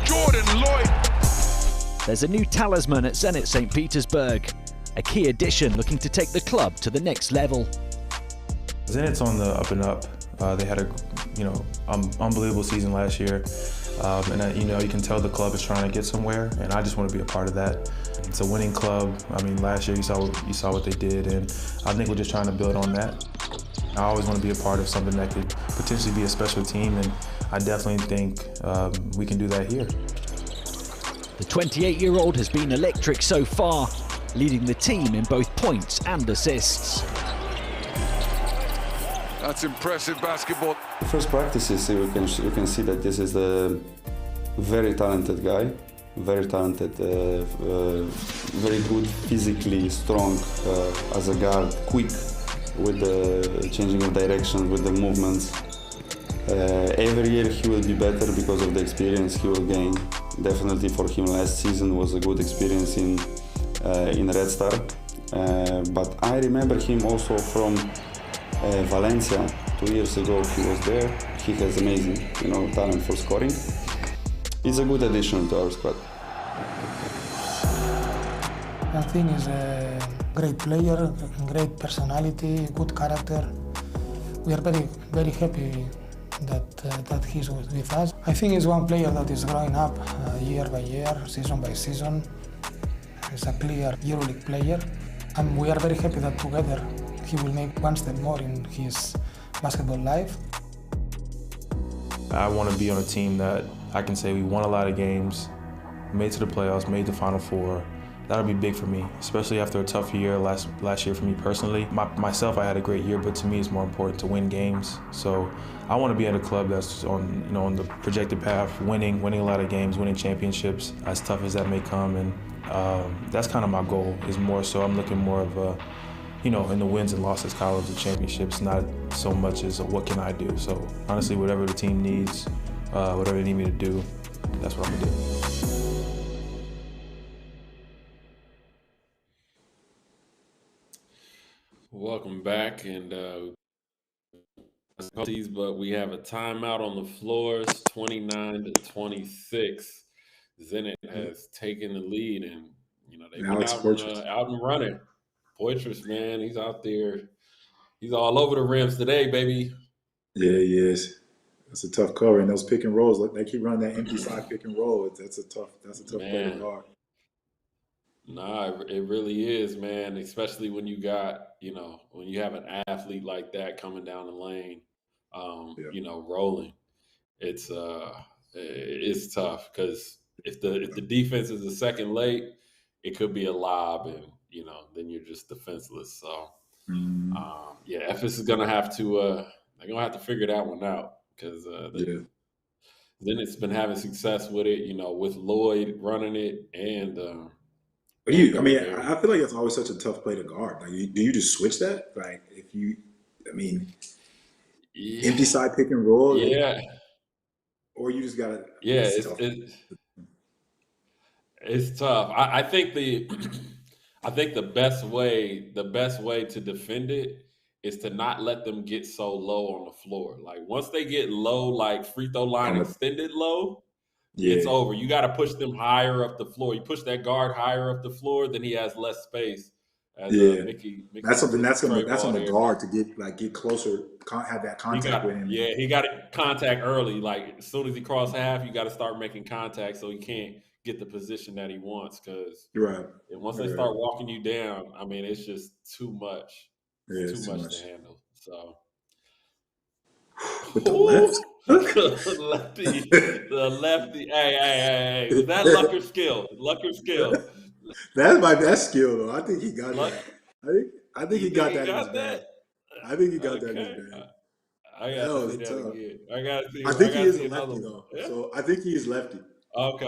Jordan Lloyd! There's a new talisman at Zenit St. Petersburg, a key addition looking to take the club to the next level. Zenit's on the up and up. They had a unbelievable season last year, and you can tell the club is trying to get somewhere, and I just want to be a part of that. It's a winning club. I mean, last year you saw what they did, and I think we're just trying to build on that. I always want to be a part of something that could potentially be a special team, and I definitely think we can do that here. The 28-year-old has been electric so far, leading the team in both points and assists. That's impressive basketball. First practices, you can see that this is a very talented guy, very talented, very good, physically strong as a guard, quick with the changing of direction, with the movements. Every year he will be better because of the experience he will gain. Definitely for him last season was a good experience in Red Star. But I remember him also from Valencia 2 years ago. He was there. He has amazing, talent for scoring. he's a good addition to our squad. I think he's a great player, great personality, good character. We are very, very happy that he's with us. I think he's one player that is growing up year by year, season by season. He's a clear EuroLeague player, and we are very happy that together he will make one step more in his basketball life. I want to be on a team that I can say we won a lot of games, made to the playoffs, made the Final Four. That'll be big for me, especially after a tough year last year for me personally. Myself, I had a great year, but to me, it's more important to win games. So I want to be at a club that's on the projected path, winning a lot of games, winning championships, as tough as that may come. And that's kind of my goal. Is more so I'm looking more of a, in the wins and losses columns, the championships, not so much as what can I do. So honestly, whatever the team needs, whatever they need me to do, that's what I'm gonna do. Welcome back, and but we have a timeout on the floors, 29-26. Zenit has taken the lead, and they've been out and running. Poitras, man, he's out there. He's all over the rims today, baby. Yeah, he is. That's a tough cover, and those pick and rolls. They keep running that empty side pick and roll. That's a tough play to guard. Nah, it really is, man. Especially when you got, when you have an athlete like that coming down the lane, rolling. It's tough because if the defense is a second late, it could be a lob, and then you're just defenseless. So, Efes is gonna have to they're gonna have to figure that one out because then it's been having success with it, with Lloyd running it and. I feel like it's always such a tough play to guard. Like, do you just switch that? Like, empty side pick and roll, or you just gotta. Yeah, it's tough. I think the best way to defend it is to not let them get so low on the floor. Like once they get low, like free throw line extended low. It's over. You got to push them higher up the floor. You push that guard higher up the floor, then he has less space. Mickey that's on the guard to get closer, have that contact with him. Yeah, he got to contact early. Like as soon as he crosses half, you got to start making contact so he can't get the position that he wants. Because once they start walking you down, it's just too much. It's too much to handle. So. With the left. the lefty. Hey. Was that luck or skill? That's skill though. I think he got that. I think he got that in his bag. I think he got that in his bag. I gotta see that again. I think he is a lefty though. Yeah? So I think he is lefty. Okay.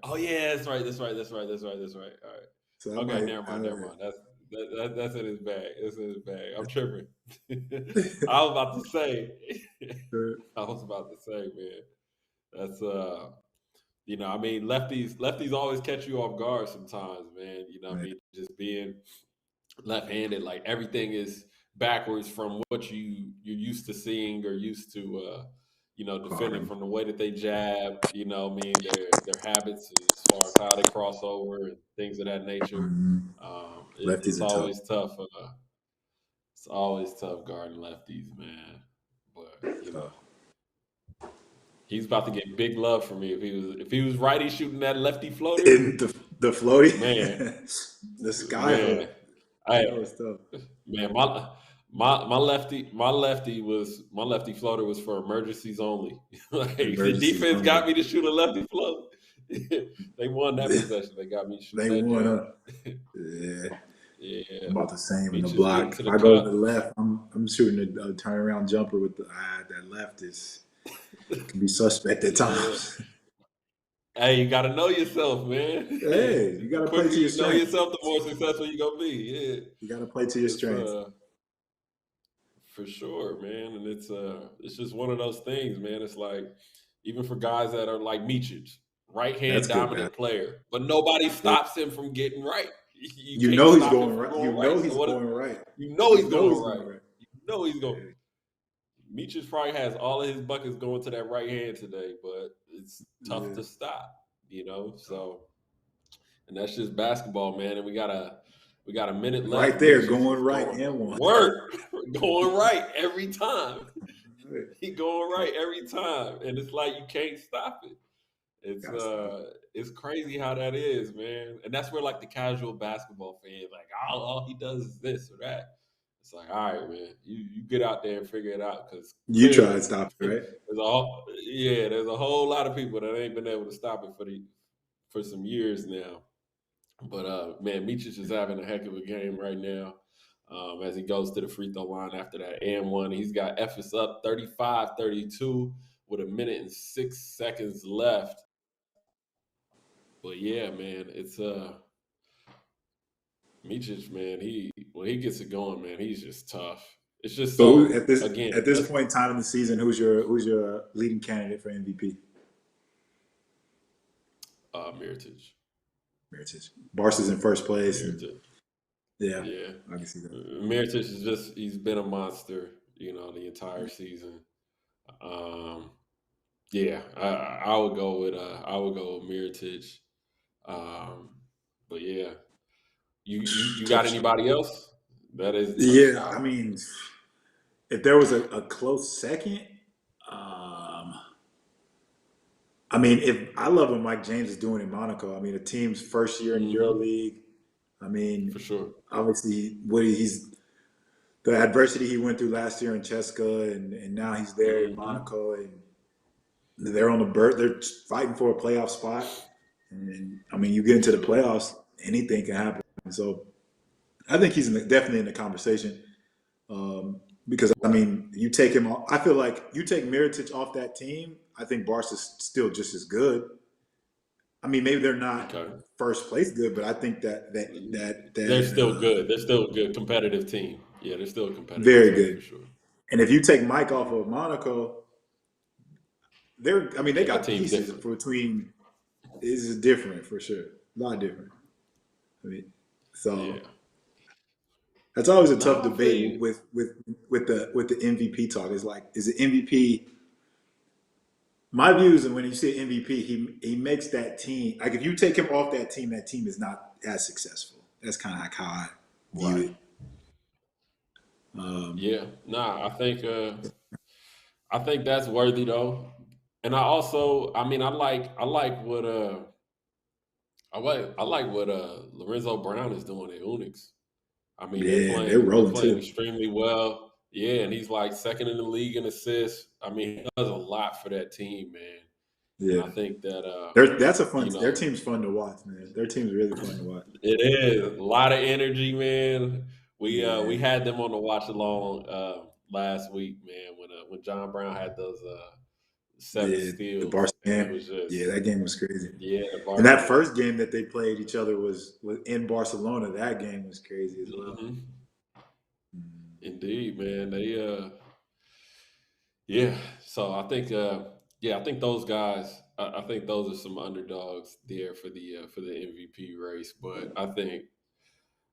Oh yeah, that's right. All right. So never mind. That's in his bag. It's in his bag. I'm tripping. I was about to say, man. That's lefties always catch you off guard sometimes, man. Just being left-handed, like everything is backwards from what you're used to seeing or used to defending from the way that they jab, their habits as far as how they cross over and things of that nature. It's always tough. It's always tough guarding lefties, man. But he's about to get big love from me if he was righty shooting that lefty floater. The floaty, man. The sky. Man. That was tough. Man, my lefty floater was for emergencies only. The defense got me to shoot a lefty float. They won that possession. They got me to shoot. They won. Yeah. About the same in the block. If I go to the left, I'm shooting a turnaround jumper with that left can be suspect at times. Hey, you got to know yourself, man. Hey, you got to play to your strengths. Know yourself, the more successful you're going to be. Yeah. You got to play to your strengths. For sure, man. And it's just one of those things, man. It's like, even for guys that are like Micic, right-hand dominant player, but nobody stops him from getting right. You know he's going right. You know he's going right. You know he's going right. You know he's going. Micic probably has all of his buckets going to that right hand today, but it's tough to stop, So, and that's just basketball, man. And we got a minute left. Right there, Micic going is right going to and one. work, going right every time. He going right every time, and it's like you can't stop it. It's crazy how that is, man. And that's where like the casual basketball fan, like, all he does is this or that. It's like, all right, man, you get out there and figure it out, because You try to stop it, right? there's a whole lot of people that ain't been able to stop it for some years now. But man, Micic is having a heck of a game right now. As he goes to the free throw line after that and one. He's got Efes up 35-32 with 1:06 left. But yeah, man, it's Micic, man. When he gets it going, man, he's just tough. It's just So so at this again, point in time in the season, who's your leading candidate for MVP? Mirotic. Mirotic. Barca's in first place. Yeah, I can see that. Mirotic he's been a monster, the entire season. Yeah, I would go with Mirotic. But yeah, you got anybody else? That is I mean, if there was a close second, I mean, if I love what Mike James is doing in Monaco. I mean, the team's first year in the EuroLeague. I mean, for sure. Obviously, the adversity he went through last year in Cheska, and now he's there in Monaco, and they're on the berth. They're fighting for a playoff spot, and I mean, you get into the playoffs, anything can happen. So, I think he's definitely in the conversation, because I mean, you take him off. I feel like you take Mirotic off that team, I think Barca's still just as good. I mean, maybe they're not first place good, but I think that they're still good. They're still a good competitive team. Yeah, they're still a competitive very team, good. for sure. And if you take Mike off of Monaco, they got pieces between. This is different for sure. A lot different. I mean, that's always a tough debate with the MVP talk. It's like, is it MVP? My views, and when you say MVP, he makes that team. Like, if you take him off that team is not as successful. That's kind of like how I view it. I think that's worthy though. And I also, I like what Lorenzo Brown is doing at Unix. I mean, they're playing extremely well. Yeah, and he's like second in the league in assists. I mean, he does a lot for that team, man. Yeah, and I think that that's a fun. Their team's fun to watch, man. Their team's really fun to watch. It is a lot of energy, man. We had them on the Watchalong last week, man. When John Brown had those 7 steals, the Barca game. That game was crazy. Yeah, and that first game that they played each other was in Barcelona. That game was crazy as well. Mm-hmm. Indeed, man. So I think, I think those guys. I think those are some underdogs there for the MVP race. But I think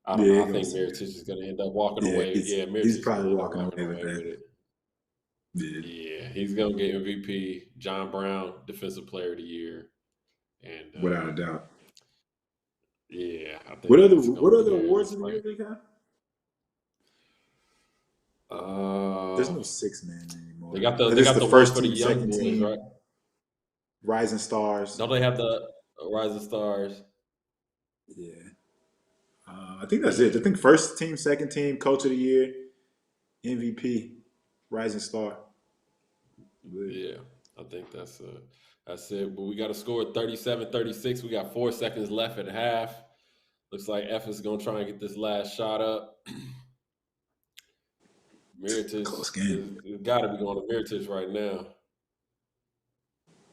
I think Mirotic is going to end up walking away. He's probably walking away with it. Yeah, he's going to get MVP. John Brown, Defensive Player of the Year, and without a doubt. Yeah, I think. What other awards in the EuroLeague have? There's no 6-man anymore. They got the first for the young boys, team, right? Rising Stars. Don't they have the Rising Stars? Yeah. I think that's it. I think first team, second team, Coach of the Year, MVP, Rising Star. Yeah, I think that's it. But we got to score 37-36. We got 4 seconds left at half. Looks like Efes is going to try and get this last shot up. Mirotic, close game. It's got to be going to Mirotic right now.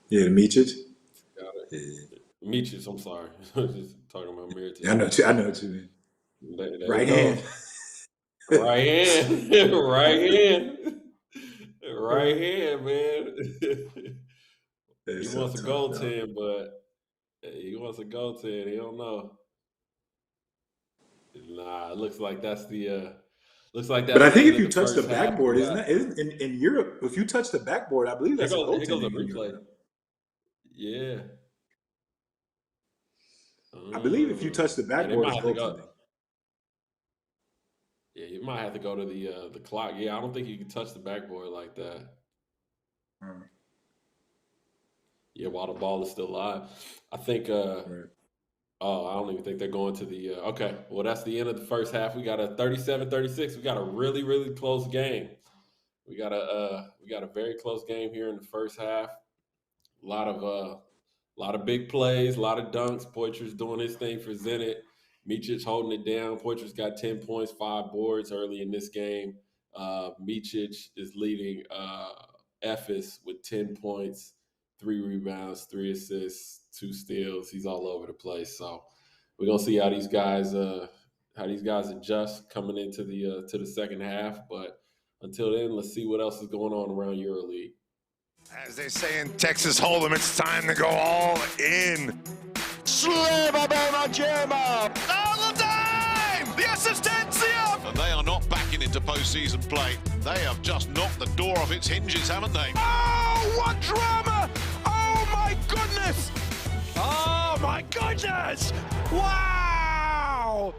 Yeah, Micic. Got it. Yeah. Micic, I'm sorry. Just talking about Mirotic. Yeah, I know what you mean. There right hand. Right hand. Right hand. Right hand, man. He wants a goaltend, but he wants a goaltend. He don't know. Nah, it looks like that's the Looks like that. But I think if you touch the backboard, isn't in Europe? If you touch the backboard, I believe that's a goes the goaltending. replay. Yeah. I believe if you touch the backboard, it's goaltending. Yeah, you might have to go to the clock. Yeah, I don't think you can touch the backboard like that. Yeah, while the ball is still live. I think oh, I don't even think they're going to the okay. Well, that's the end of the first half. We got a 37-36. We got a really, really close game. We got a very close game here in the first half. A lot of big plays, a lot of dunks. Poitras's doing his thing for Zenit. Micic holding it down. Poitras got 10 points, 5 boards early in this game. Micic is leading Efes with 10 points, 3 rebounds, 3 assists, 2 steals. He's all over the place. So we're gonna see how these guys adjust coming into the second half. But until then, let's see what else is going on around EuroLeague. As they say in Texas Hold'em, it's time to go all in. Sleva Benajema! All the time! The assistencia! And they are not backing into postseason play. They have just knocked the door off its hinges, haven't they? Oh, what drama! Oh my goodness! Oh my goodness! Wow!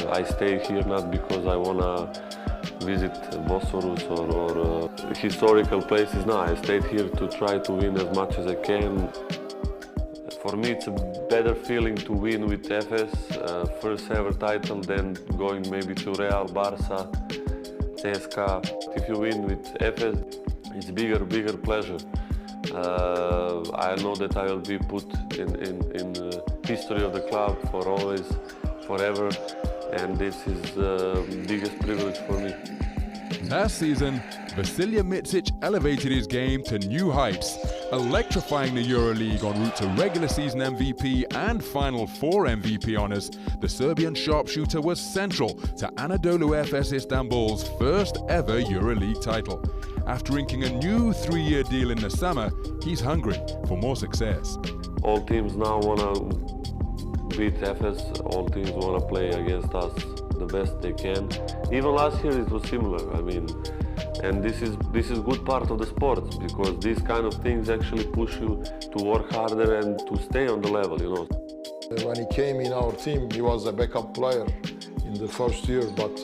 I stay here not because I want to visit Bosphorus or historical places. No, I stayed here to try to win as much as I can. For me, it's a better feeling to win with Efes, first ever title, than going maybe to Real, Barca, CSKA. If you win with Efes, it's bigger pleasure. I know that I will be put in history of the club for always, forever, and this is the biggest privilege for me. Last season, Vasilija Micic elevated his game to new heights, electrifying the EuroLeague en route to regular season MVP and Final Four MVP honors. The Serbian sharpshooter was central to Anadolu Efes Istanbul's first ever EuroLeague title. After inking a new 3-year deal in the summer, he's hungry for more success. All teams now want to beat Efes, all teams want to play against us the best they can. Even last year it was similar, I mean, and this is good part of the sport, because these kind of things actually push you to work harder and to stay on the level, you know. When he came in our team, he was a backup player in the first year, but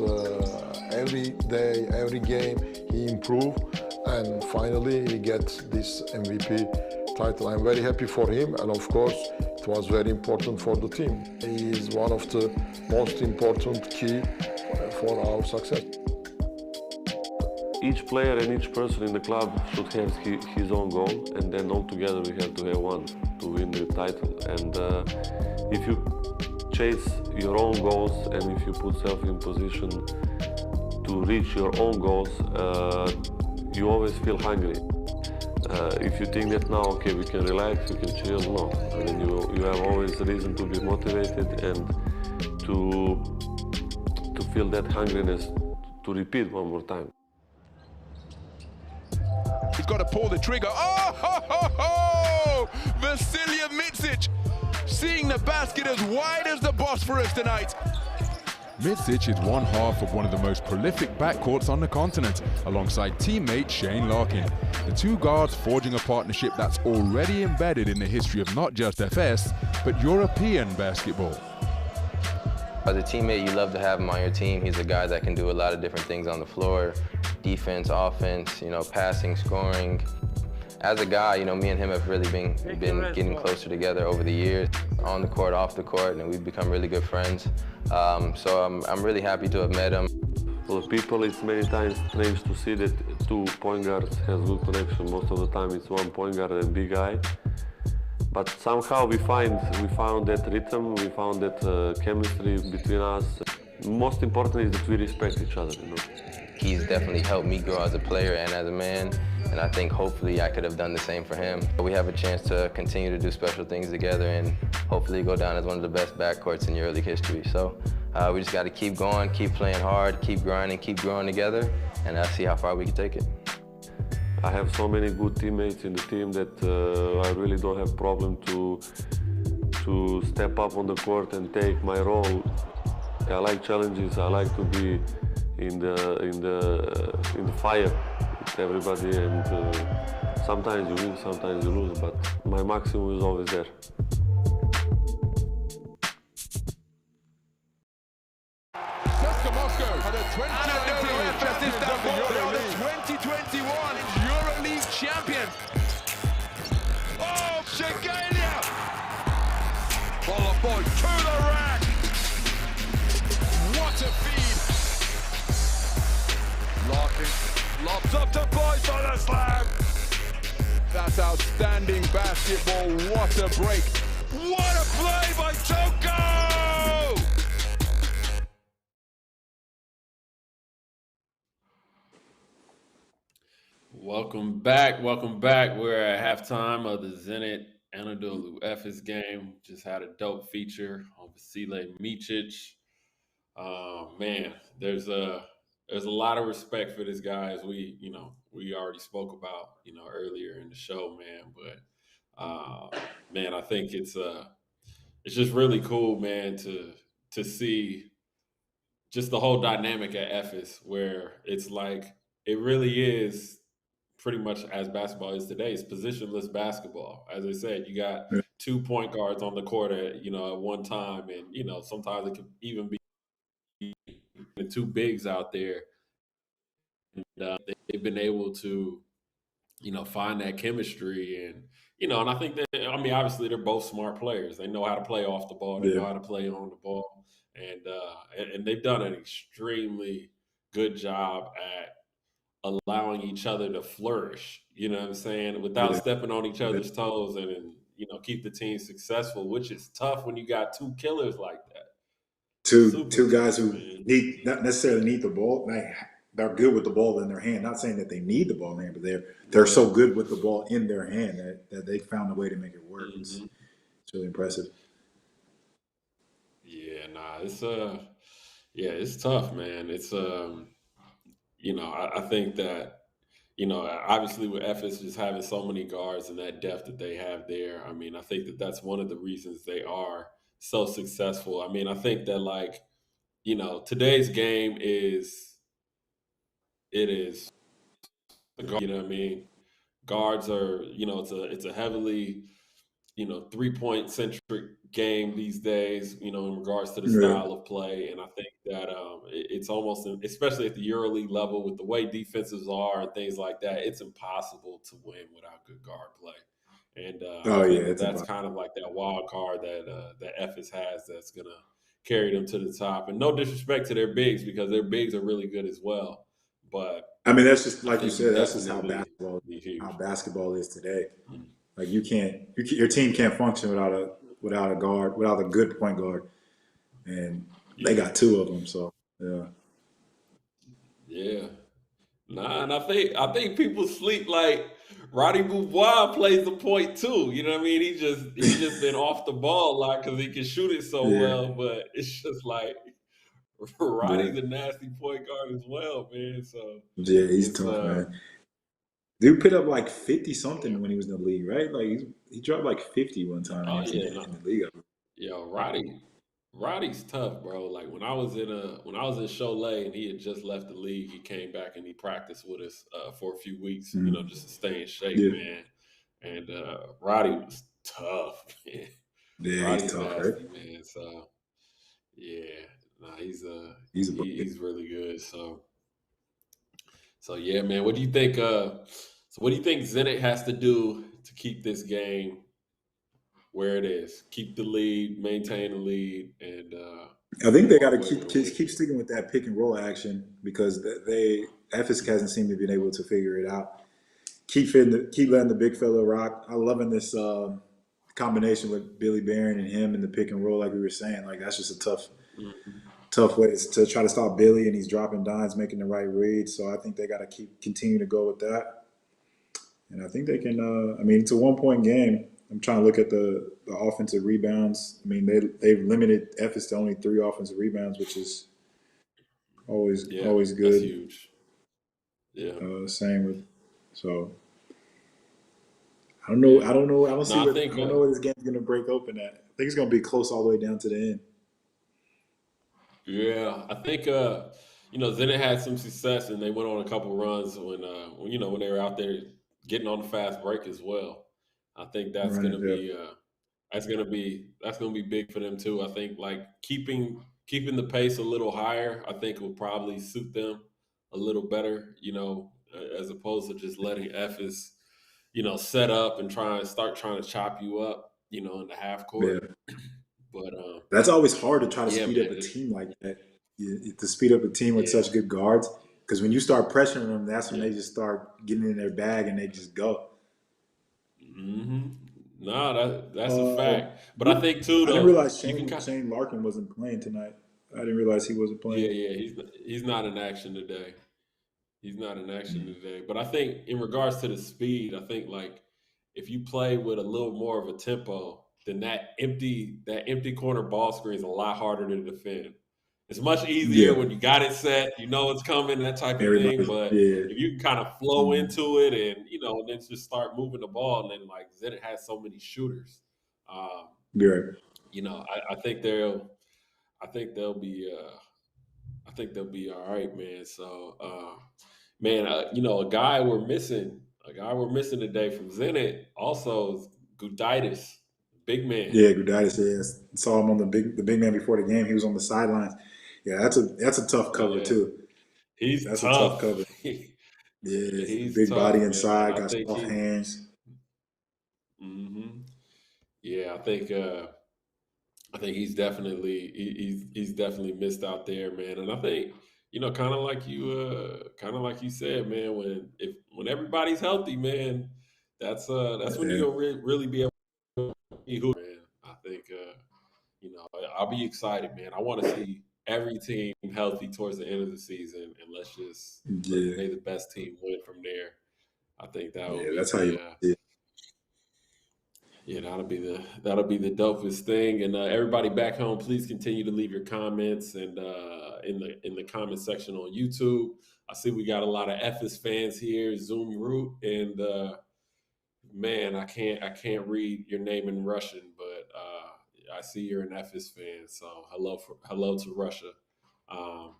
every day, every game, he improved, and finally he gets this MVP title. I'm very happy for him, and of course, it was very important for the team. He is one of the most important key for our success. Each player and each person in the club should have his own goal, and then all together we have to have one to win the title. And if you chase your own goals and if you put yourself in position to reach your own goals, you always feel hungry. If you think that now, okay, we can relax, we can chill, no. I mean, you have always a reason to be motivated and to feel that hungriness to repeat one more time. He's got to pull the trigger. Oh, ho, ho, ho! Vasilija Micic seeing the basket as wide as the Bosphorus tonight. Micic is one half of one of the most prolific backcourts on the continent, alongside teammate Shane Larkin. The two guards forging a partnership that's already embedded in the history of not just FS, but European basketball. As a teammate, you love to have him on your team. He's a guy that can do a lot of different things on the floor. Defense, offense, passing, scoring. As a guy, me and him have really been getting closer together over the years, on the court, off the court, and we've become really good friends. So I'm really happy to have met him. For people, it's many times strange to see that two point guards have good connection. Most of the time, it's one point guard and a big guy. But somehow we found that rhythm, we found that chemistry between us. Most important is that we respect each other. He's definitely helped me grow as a player and as a man, and I think hopefully I could have done the same for him. We have a chance to continue to do special things together and hopefully go down as one of the best backcourts in EuroLeague history. So we just got to keep going, keep playing hard, keep grinding, keep growing together, and see how far we can take it. I have so many good teammates in the team that I really don't have problem to step up on the court and take my role. I like challenges. I like to be in the fire with everybody, and sometimes you win, sometimes you lose, but my maximum is always there. Anadolu Efes Istanbul are the 2021 EuroLeague champions. Oh, Shagalia! Ball boy to the rack. What a feed! Larkin lobs up to Boyce on the slam. That's outstanding basketball. What a break! What a play by Toko! Welcome back. Welcome back. We're at halftime of the Zenit Anadolu Efes game. Just had a dope feature on Vasile Micic. Man, there's a lot of respect for this guy, as we already spoke about, earlier in the show, man. But man, I think it's just really cool, man, to see just the whole dynamic at Efes, where it's like it really is pretty much as basketball is today. It's positionless basketball. As I said, you got 2 point guards on the court at one time, and sometimes it can even be the 2 bigs out there. And they've been able to find that chemistry, and I think that, obviously they're both smart players. They know how to play off the ball. They know how to play on the ball, and they've done an extremely good job at allowing each other to flourish, you know what I'm saying, without stepping on each other's toes, and keep the team successful, which is tough when you got 2 killers like that. Two guys who not necessarily need the ball. They're good with the ball in their hand. Not saying that they need the ball in their hand, but they're so good with the ball in their hand that they found a way to make it work. It's really impressive. Yeah, it's tough, man. It's I think that obviously with Efes just having so many guards and that depth that they have there, I think that that's one of the reasons they are so successful. I think that today's game is guards are, it's a heavily 3-point centric game these days, in regards to the style of play. And I think that it's almost, especially at the EuroLeague level, with the way defenses are and things like that, it's impossible to win without good guard play. And I think that's kind of like that wild card that Efes has that's going to carry them to the top. And no disrespect to their bigs, because their bigs are really good as well. But that's just like you said. That's just how basketball is today. Like your team can't function without a guard, without a good point guard, and they got 2 of them. So and I think people sleep like Roddy Beaubois plays the point too. You know what I mean? He's just been off the ball a lot because he can shoot it so well. But it's just like Roddy's a nasty point guard as well, man. So he's tough, man. Dude put up like 50 something when he was in the league, right? Like he dropped like 50 one time in the league. Yo, Roddy's tough, bro. Like when I was in Cholet and he had just left the league, he came back and he practiced with us for a few weeks, just to stay in shape, man. And Roddy was tough, man. Yeah, Roddy's he's tough, nasty, right? man. So he's really good. So yeah, man. What do you think? What do you think Zenit has to do to keep this game where it is? Keep the lead, maintain the lead, and I think they got to keep sticking with that pick and roll action, because Efes hasn't seemed to be able to figure it out. Keep letting the big fella rock. I'm loving this combination with Billy Barron and him in the pick and roll, like we were saying. Like that's just a tough way to try to stop Billy, and he's dropping dimes, making the right reads. So I think they got to continue to go with that. And I think they can. It's a 1-point game. I'm trying to look at the offensive rebounds. They've limited Efes to only 3 offensive rebounds, which is always good. That's huge. Yeah. Same So I don't know. I don't know. I don't see No, I what. think I don't know where this game's gonna break open at. I think it's gonna be close all the way down to the end. yeah, I think Zenit had some success and they went on a couple runs when they were out there getting on the fast break as well. I think Right. Yeah. that's gonna be big for them too. I think like keeping the pace a little higher, I think will probably suit them a little better, as opposed to just letting Efes, set up and trying to chop you up, in the half Yeah. court. But That's always hard to try to yeah, speed up man, a team like that. To speed up a team with yeah, such good guards, because when you start pressuring them, that's when yeah. they just start getting in their bag and they just go. Mm-hmm. No, that's a Uh, fact. But I think too, I didn't though, realize you can kind. Shane Larkin wasn't playing tonight. I didn't realize he wasn't playing. Yeah, he's not in action today. He's not in action today. But I think in regards to the speed, I think like if you play with a little more of a tempo, then that empty corner ball screen is a lot harder to defend. It's much easier Yeah, when you got it set, you know it's coming, that type of thing. everybody. But Yeah, if you can kind of flow Mhm. into it and then just start moving the ball, and then like Zenit has so many shooters. Um, You're right. I think they'll be all right, man. So man, a guy we're missing today from Zenit also is Gudaitis, big man. Yeah, Gudaitis. Yes, saw him on the big man before the game. He was on the sidelines. Yeah, that's a tough cover Yeah, too. he's That's a tough tough. cover. Yeah, He's big body tough, man. inside, I got think soft hands. hmm yeah, I think he's definitely missed out there, man. And I think kind of like you said, man. When everybody's healthy, man, that's when Yeah, you'll really be able to see who. Man, I think I'll be excited, man. I want to see every team healthy towards the end of the season, and yeah, may the best team win from there. I think that yeah. would be That's how you want to see it. yeah, that'll be the dopest thing. And everybody back home, please continue to leave your comments and in the comment section on YouTube. I see we got a lot of Efes fans here, Zoom Root, and man, I can't read your name in Russian, but I see you're an Efes fan, so hello to Russia. Um,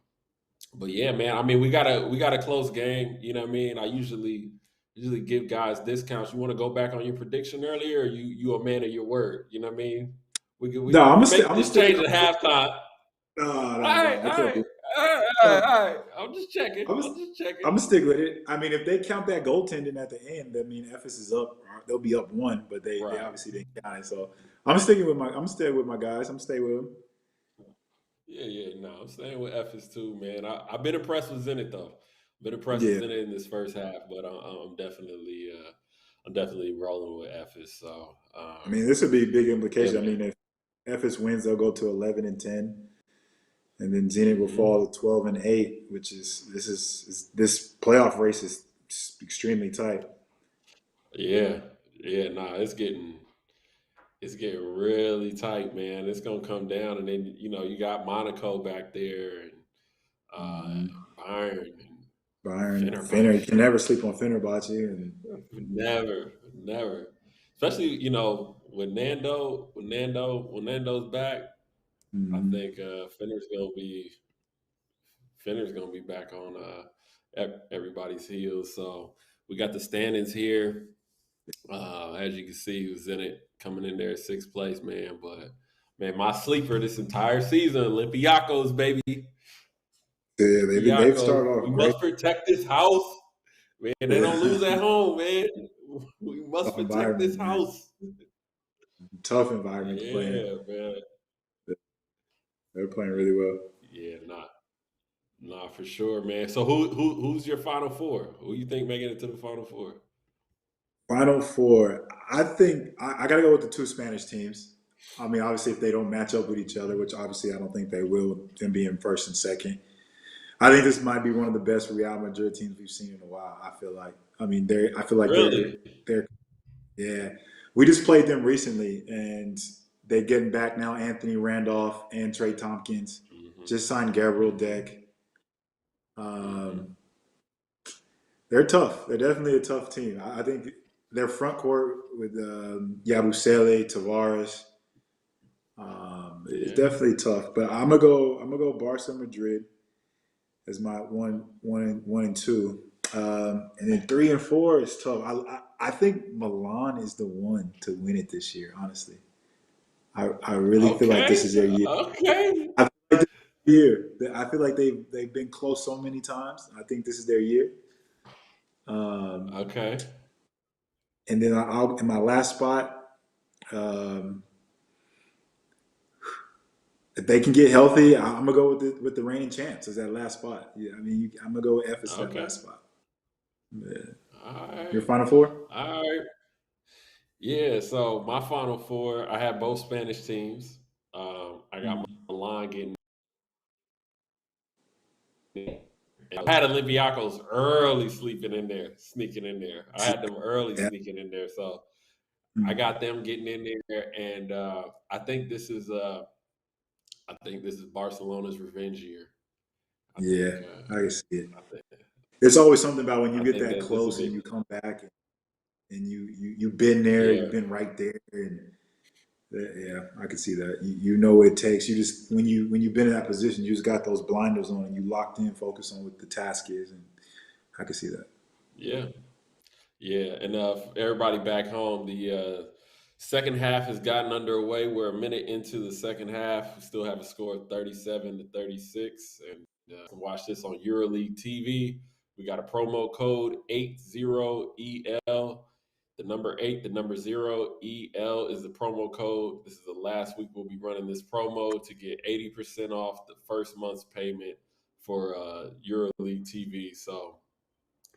but yeah, man, I mean, we got a close game. You know what I mean? I usually give guys discounts. You want to go back on your prediction earlier, or you a man of your word? You know what I mean? We can No, we I'm can gonna stay. make I'm gonna this stay. change I'm at gonna stay. halftime. No, All no, right, no. I all can't right, do. all right, all No, right, all right. I'm just checking. I'm I'm gonna, just checking. I'm gonna stick with it. I mean, if they count that goaltending at the end, I mean, Ephes is up. They'll be up one, but they Right. obviously didn't count it. So I'm staying with my guys. I'm staying with them. Yeah. No, I'm staying with Efes too, man. I've been impressed with Zenit though. Been impressed with Yeah, Zenit in this first half, but I'm definitely rolling with Efes. So I mean, this would be big yeah, implication. I man. mean, if Ephes wins, they'll go to 11-10, and then Zenit will hmm fall to 12-8, which this playoff race is extremely tight. Yeah. Nah, it's getting really tight, man. It's gonna come down, and then you got Monaco back there, and uh, Mm-hmm. Bayern and Bayern, Fener, you can Fenerbahce. never sleep on Fenerbahce, and Never. Especially when Nando's back. I mhm. think Fener's gonna be back on everybody's heels. So we got the standings here. As you can see, who's in it coming in there sixth place, man. But man, my sleeper this entire season, Olympiacos, baby. Yeah, they've Olympiacos. started We off great. must protect this house. Man, they don't lose at Yeah. home, man. We must Tough protect this environment, man. house. Tough environment to play in. Yeah, man. They're playing really well. Yeah, nah, for sure, man. So who's your final four? Who you think making it to the final four? Final four. I think I got to go with the two Spanish teams. I mean, obviously, if they don't match up with each other, which obviously I don't think they will, them being first and second. I think this might be one of the best Real Madrid teams we've seen in a while. I feel like. I mean, I feel like Really? they're yeah. We just played them recently, and they're getting back now. Anthony Randolph and Trey Tompkins hmm just signed Gabriel hmm Deck. hmm Um, They're tough. They're definitely a tough team. I think their front court with Yabusele, Tavares, it's Yeah. definitely tough. But I'm gonna go Barca Madrid as my one and two. And then 3 and 4 is tough. I think Milan is the one to win it this year. Honestly, I really feel like this Okay. is their year. Okay. I feel like this is their year. I feel like they've been close so many times. I think this is their year. Okay. And then I'll in my last spot. If they can get healthy, I'm gonna go with the reigning champs as that last spot. Yeah, I mean, I'm gonna go with Efes that Okay. last spot. Yeah. All right. Your final four? All right. Yeah. So my final four, I had both Spanish teams. I got Milan getting. I had Olympiacos early sneaking in there. I had them early sneaking in there, so I got them getting in there, and I think this is Barcelona's revenge year. I can see it. think, It's always something about when you I get think that that this will close and be you come back and you've been there, yeah. you've been right there, and yeah, I can see that. You know what it takes. You just when you've been in that position, you just got those blinders on and you locked in, focused on what the task is, and I can see that. Yeah. Yeah, and for everybody back home, the second half has gotten underway. We're a minute into the second half. We still have a score of 37-36, and watch this on EuroLeague TV. We got a promo code 80EL. The number 8, the number 0, EL is the promo code. This is the last week we'll be running this promo to get 80% off the first month's payment for EuroLeague TV. So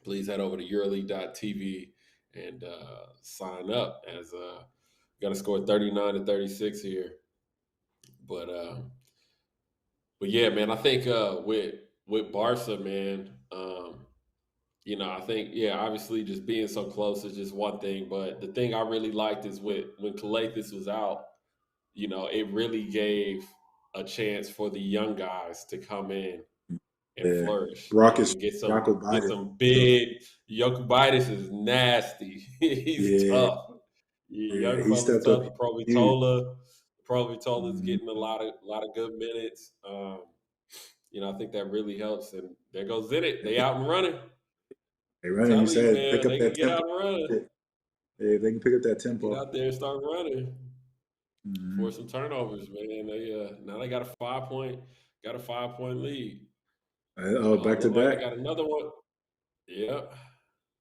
please head over to EuroLeague.tv and sign up as got to score 39-36 here. But yeah, man, I think with Barca, man, I think obviously just being so close is just one thing, but the thing I really liked is when Calathes was out, it really gave a chance for the young guys to come in and flourish and get some big. Jokubitis is nasty. He's tough. Young He fella's stepped up tough. huge. Provitola's getting a lot of good minutes. I think that really helps. And there goes Zenit. They out and running. They running. You Telling you, said pick man, up they that can get tempo. out and run. Yeah, they can pick up that tempo. Get out there and start running. Force some turnovers, man. Now they got a 5-point lead. Back to Look like back. they got another one. Yep.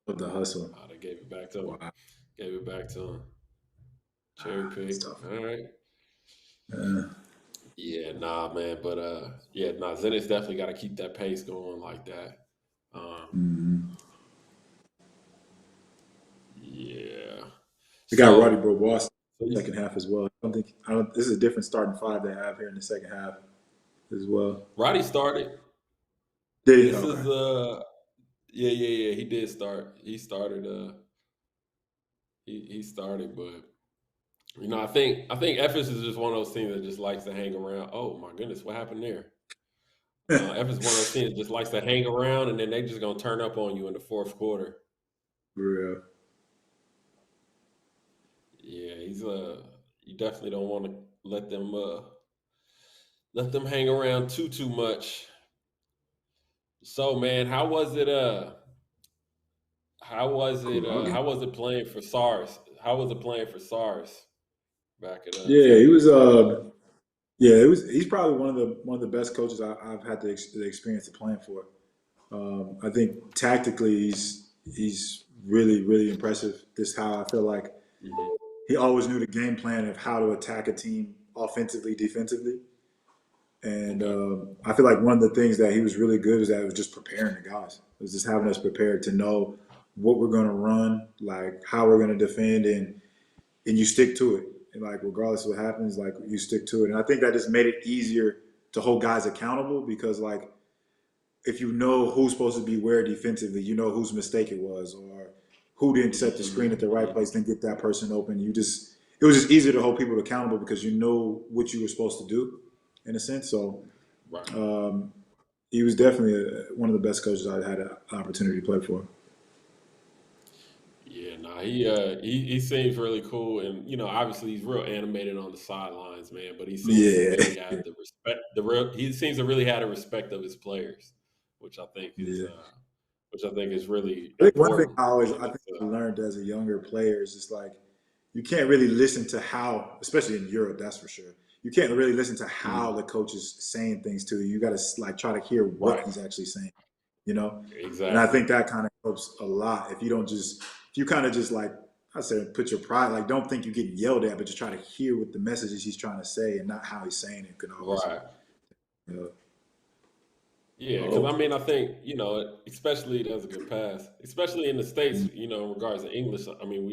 Of the hustle. Oh, they gave it back to him. Gave it back to him. Cherry pick. All right. Yeah, nah, man. But Zenit's definitely got to keep that pace going like that. Yeah. We got Roddy Bobois second half as well. This is a different starting five they have here in the second half as well. Roddy started. Did this is yeah. He did start. He started. He started, but I think Efes is just one of those teams that just likes to hang around. Oh my goodness, what happened there? Efes is one of those teams that just likes to hang around, and then they just gonna turn up on you in the fourth quarter. Yeah. Yeah, he's you definitely don't want to let them hang around too much. So, man, how was it playing for SARS? How was it playing for SARS back at Yeah, he was he's probably one of the best coaches I've had the experience of playing for. I think tactically he's really, really impressive. This is how I feel like he always knew the game plan of how to attack a team offensively, defensively. And I feel like one of the things that he was really good was that it was just preparing the guys. It was just having us prepared to know what we're going to run, like how we're going to defend, and you stick to it. And like regardless of what happens, like you stick to it. And I think that just made it easier to hold guys accountable because like if you know who's supposed to be where defensively, you know whose mistake it was or who didn't set the screen at the right place, then get that person open. It was just easier to hold people accountable because you know what you were supposed to do in a sense. So he was definitely one of the best coaches I had an opportunity to play for. Yeah, no, he seems really cool, and obviously he's real animated on the sidelines, man. But he seems to Yeah, really have the respect. He seems to really have the respect of his players, which I think is yeah. really I think one thing important. I And think it's I learned as a younger player is just like you can't really listen to how, especially in Europe, that's for sure. You can't really listen to how the coach is saying things to you. You got to like try to hear what right, he's actually saying, you know. And I exactly. think that kind of helps a lot. If you don't just, if you kind of just like I said, put your pride, like don't think you're getting yelled at, but just try to hear what the messages he's trying to say and not how he's saying it. Can always, Right. you know. Yeah, because Oh, I think especially that's a good pass, especially in the states. In regards to English, I mean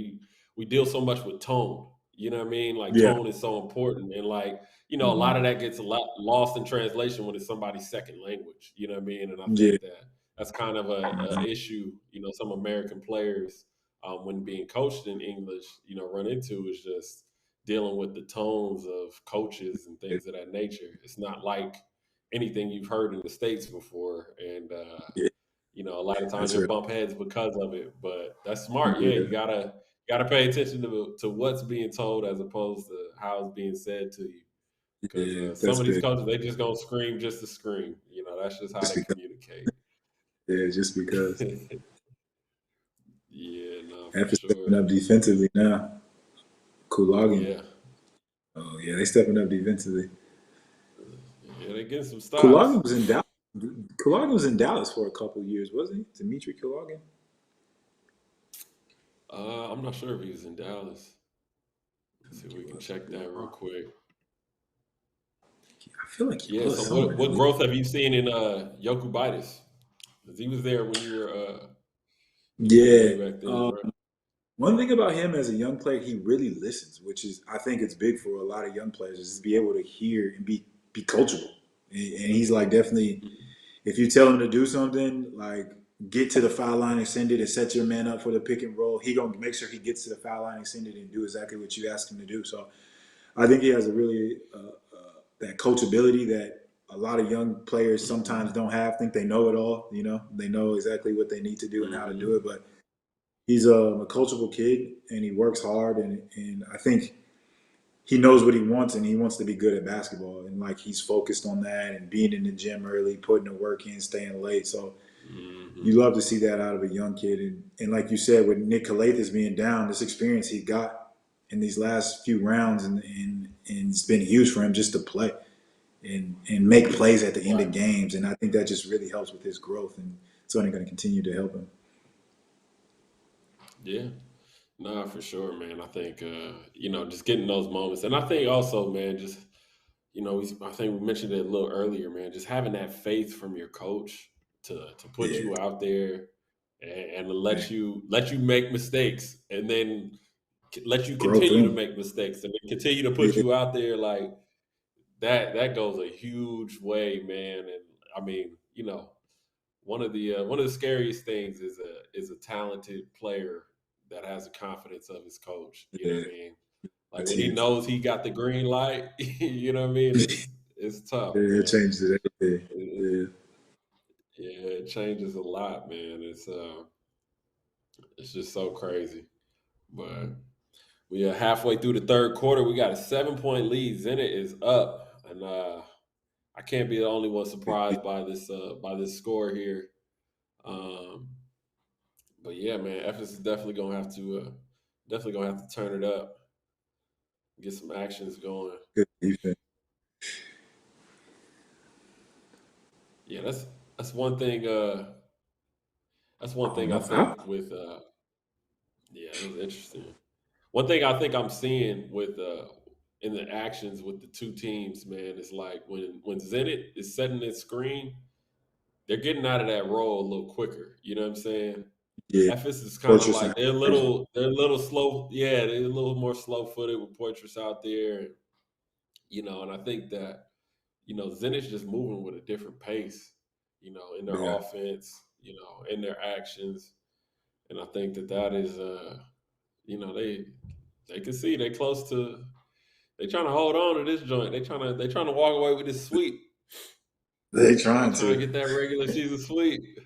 we deal so much with tone. You know what I mean? Like yeah. tone is so important, and like a lot of Mhm. that gets a lot lost in translation when it's somebody's second language. You know what I mean? And I Yeah. think that's kind of a issue. Some American players, when being coached in English, run into is just dealing with the tones of coaches and things of that nature. It's not like anything you've heard in the states before, and Yeah. a lot of times That's you'll right. bump heads because of it. But that's smart. Yeah, you Yeah. gotta pay attention to what's being told as opposed to how it's being said to you. Because Yeah. some That's of these big. coaches, they just gonna scream just to scream. That's just how Just they because. communicate. Yeah. Just because. Yeah, no, for After sure. stepping up defensively now, Kulagin. Yeah, Oh yeah, they stepping up defensively. yeah, they getting some stops. Kulagin was in Dallas. Kulagin was in Dallas for a couple of years, wasn't he? Dimitri Kulagin. I'm not sure if he was in Dallas. I Let's see if think he we can was check for a that real while. quick. I feel like he Yeah. So was somewhere what in the league. growth have you seen in Yokubitis? Because he was there when you were in the Yeah. league back then, right? One thing about him as a young player, he really listens, which is I think it's big for a lot of young players, is to be able to hear and be coachable. And he's like definitely, if you tell him to do something, like get to the foul line, extend it, and set your man up for the pick and roll, he gonna make sure he gets to the foul line, extend it, and do exactly what you ask him to do. So I think he has a really that coachability that a lot of young players sometimes don't have. Think they know it all, they know exactly what they need to do and how to do Mm-hmm. it, but he's a coachable kid and he works hard and I think he knows what he wants and he wants to be good at basketball and like he's focused on that and being in the gym early, putting the work in, staying late. So Mm-hmm. you love to see that out of a young kid and like you said with Nick Calathis being down, this experience he got in these last few rounds and it's been huge for him just to play and make plays at the end Right. of games and I think that just really helps with his growth and it's only going to continue to help him. Yeah. Nah, for sure, man. I think just getting those moments, and I think also, man, just I think we mentioned it a little earlier, man. Just having that faith from your coach to put Yeah. you out there and to Yeah. let you make mistakes, and then let you Grow continue to through make mistakes, and then continue to put him. you out there like that. That goes a huge way, man. And I mean, one of the scariest things is a talented player that has the confidence of his coach. You know Yeah. what I mean? Like That's when he huge. knows he got the green light, you know what I mean? It's tough, Yeah, it man. changes everything. Yeah. Yeah, it changes a lot, man. It's just so crazy. But we are halfway through the third quarter. We got a 7-point lead. Zenit is up, and I can't be the only one surprised by this score here. Um, but yeah, man, Efes is definitely gonna have to turn it up, get some actions going. Good defense. Yeah, that's one thing. That's one Oh, thing I no foul. think with yeah, it was interesting. One thing I think I'm seeing with in the actions with the two teams, man, is like when Zenit is setting its screen, they're getting out of that role a little quicker. You know what I'm saying? Yeah. Ephes is kind of Fortress and like they're a little slow. Yeah, they're a little more slow footed with Poitras out there, and I think that Zenit's just moving with a different pace, in their yeah. offense, in their actions, and I think that is they can see they close to they trying to hold on to this joint. They trying to walk away with this sweep. They They trying trying to to. get that regular season sweep.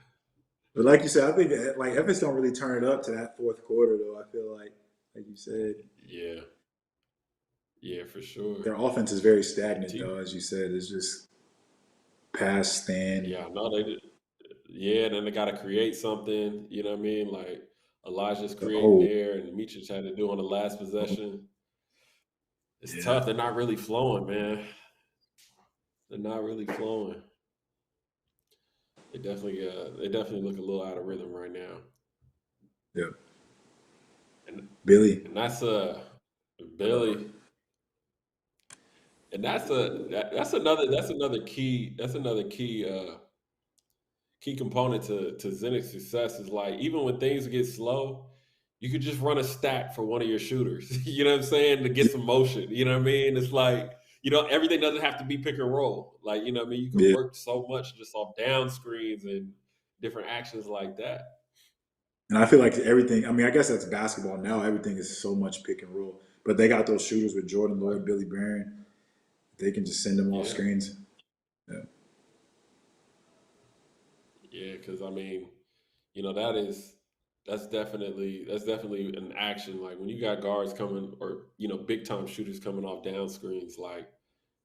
But like you said, I think like Efes don't really turn it up to that fourth quarter though. I feel like you said, Yeah. Yeah, for sure. their offense is very stagnant though. As you said, it's just pass, stand. Yeah, no, they did. Yeah, then they got to create something. You know what I mean? Like Elijah's creating Oh, there, and Michic had to do on the last possession. It's yeah. tough. They're not really flowing, man. They're not really flowing. They definitely look a little out of rhythm right now. Yeah. And Billy. and that's Billy. And that's another key key component to Zenit's success is like even when things get slow, you could just run a stack for one of your shooters. You know what I'm saying? To get some motion. You know what I mean? It's like, everything doesn't have to be pick and roll. Like, you know what I mean? You can Yeah. work so much just off down screens and different actions like that. And I feel like everything, I mean, I guess that's basketball now. Everything is so much pick and roll. But they got those shooters with Jordan Lloyd, Billy Barron. They can just send them off screens. Yeah. Yeah, because I mean, that's definitely an action. Like when you got guards coming or big time shooters coming off down screens, like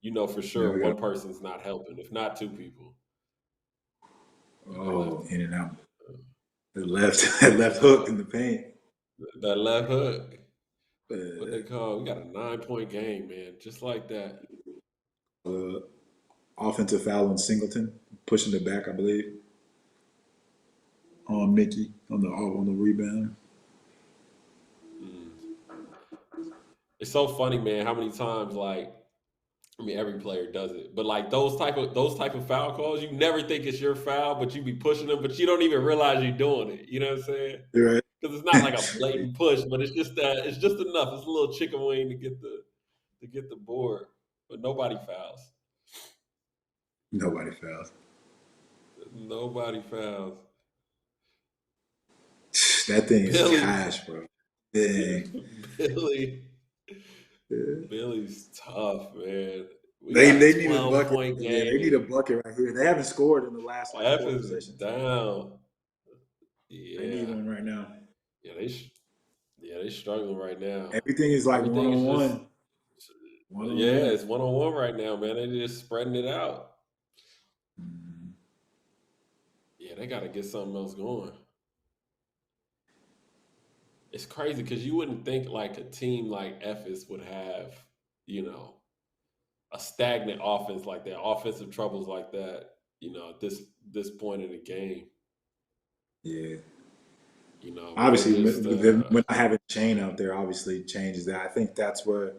for Yeah, sure we one got person's not helping, if not two people. in and out. The left hook in the paint. That left hook. What they call? We got a 9-point game, man, just like that. Offensive foul on Singleton, pushing it back, I believe. On Mickey on the rebound. It's so funny, man, how many times every player does it, but like those type of foul calls, you never think it's your foul, but you be pushing them, but you don't even realize you're doing it. You know what I'm saying? You're right. Because it's not like a blatant push, but it's just enough. It's a little chicken wing to get the board, but nobody fouls. Nobody fouls. Nobody fouls. That thing is cash, bro. Dang. Billy's tough, man. They need a 12 bucket. point Yeah, game. they need a bucket right here. They haven't scored in the last F 4 is possessions. down. Yeah, They need one right now. Yeah, they struggling right now. Everything is like Everything is one-on-one. Yeah, it's one-on-one right now, man. They're just spreading it out. Yeah, they got to get something else going. It's crazy because you wouldn't think like a team like Efes would have, a stagnant offense like that, offensive troubles like that, at this point in the game. Yeah. Obviously, Obviously, when I have a Shane out there, obviously changes that. I think that's where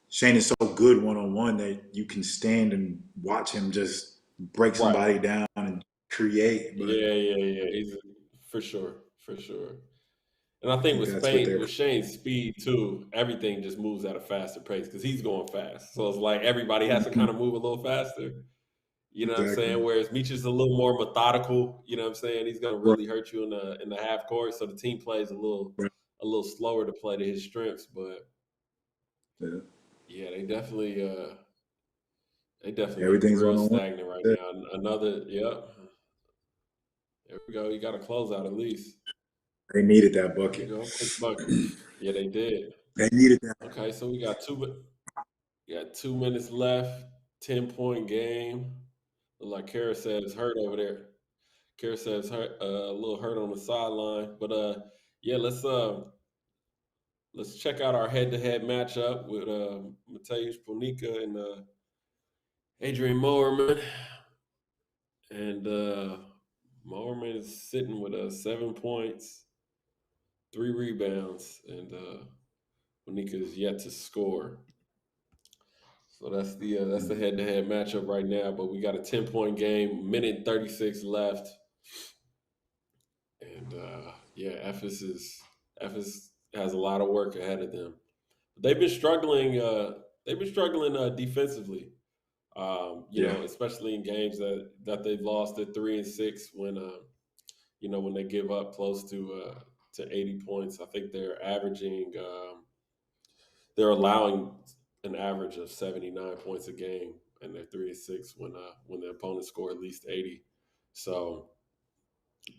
Shane is so good one-on-one that you can stand and watch him just break somebody down and create. But Yeah. He's for sure. And I think with Shane's speed too, everything just moves at a faster pace because he's going fast. So it's like everybody has to kind of move a little faster. You know what I'm saying? Whereas Meech is a little more methodical. You know what I'm saying? He's going to really hurt you in the half court. So the team plays a little slower to play to his strengths. But yeah, they definitely everything's real one-on-one. stagnant right now. There we go. You got to close out at least. They needed that bucket. Quick bucket. Yeah, they did. They needed that. Okay, so we got 2 minutes left. 10-point game. Look like Carousel is hurt over there. Carousel is hurt, a little hurt on the sideline. But yeah, let's check out our head-to-head matchup with Mateusz Ponika and Adrian Mowerman. And Mowerman is sitting with 7 points, 3 rebounds, and Ponika is yet to score. So that's the head-to-head matchup right now. But we got a 10-point game, minute and 36 left, and Efes has a lot of work ahead of them. They've been struggling. Defensively. Especially in games that they've lost at 3 and 6 when when they give up close to 80 points. I think they're averaging. They're allowing an average of 79 points a game, and they're 3 and 6 when the opponent score at least 80. So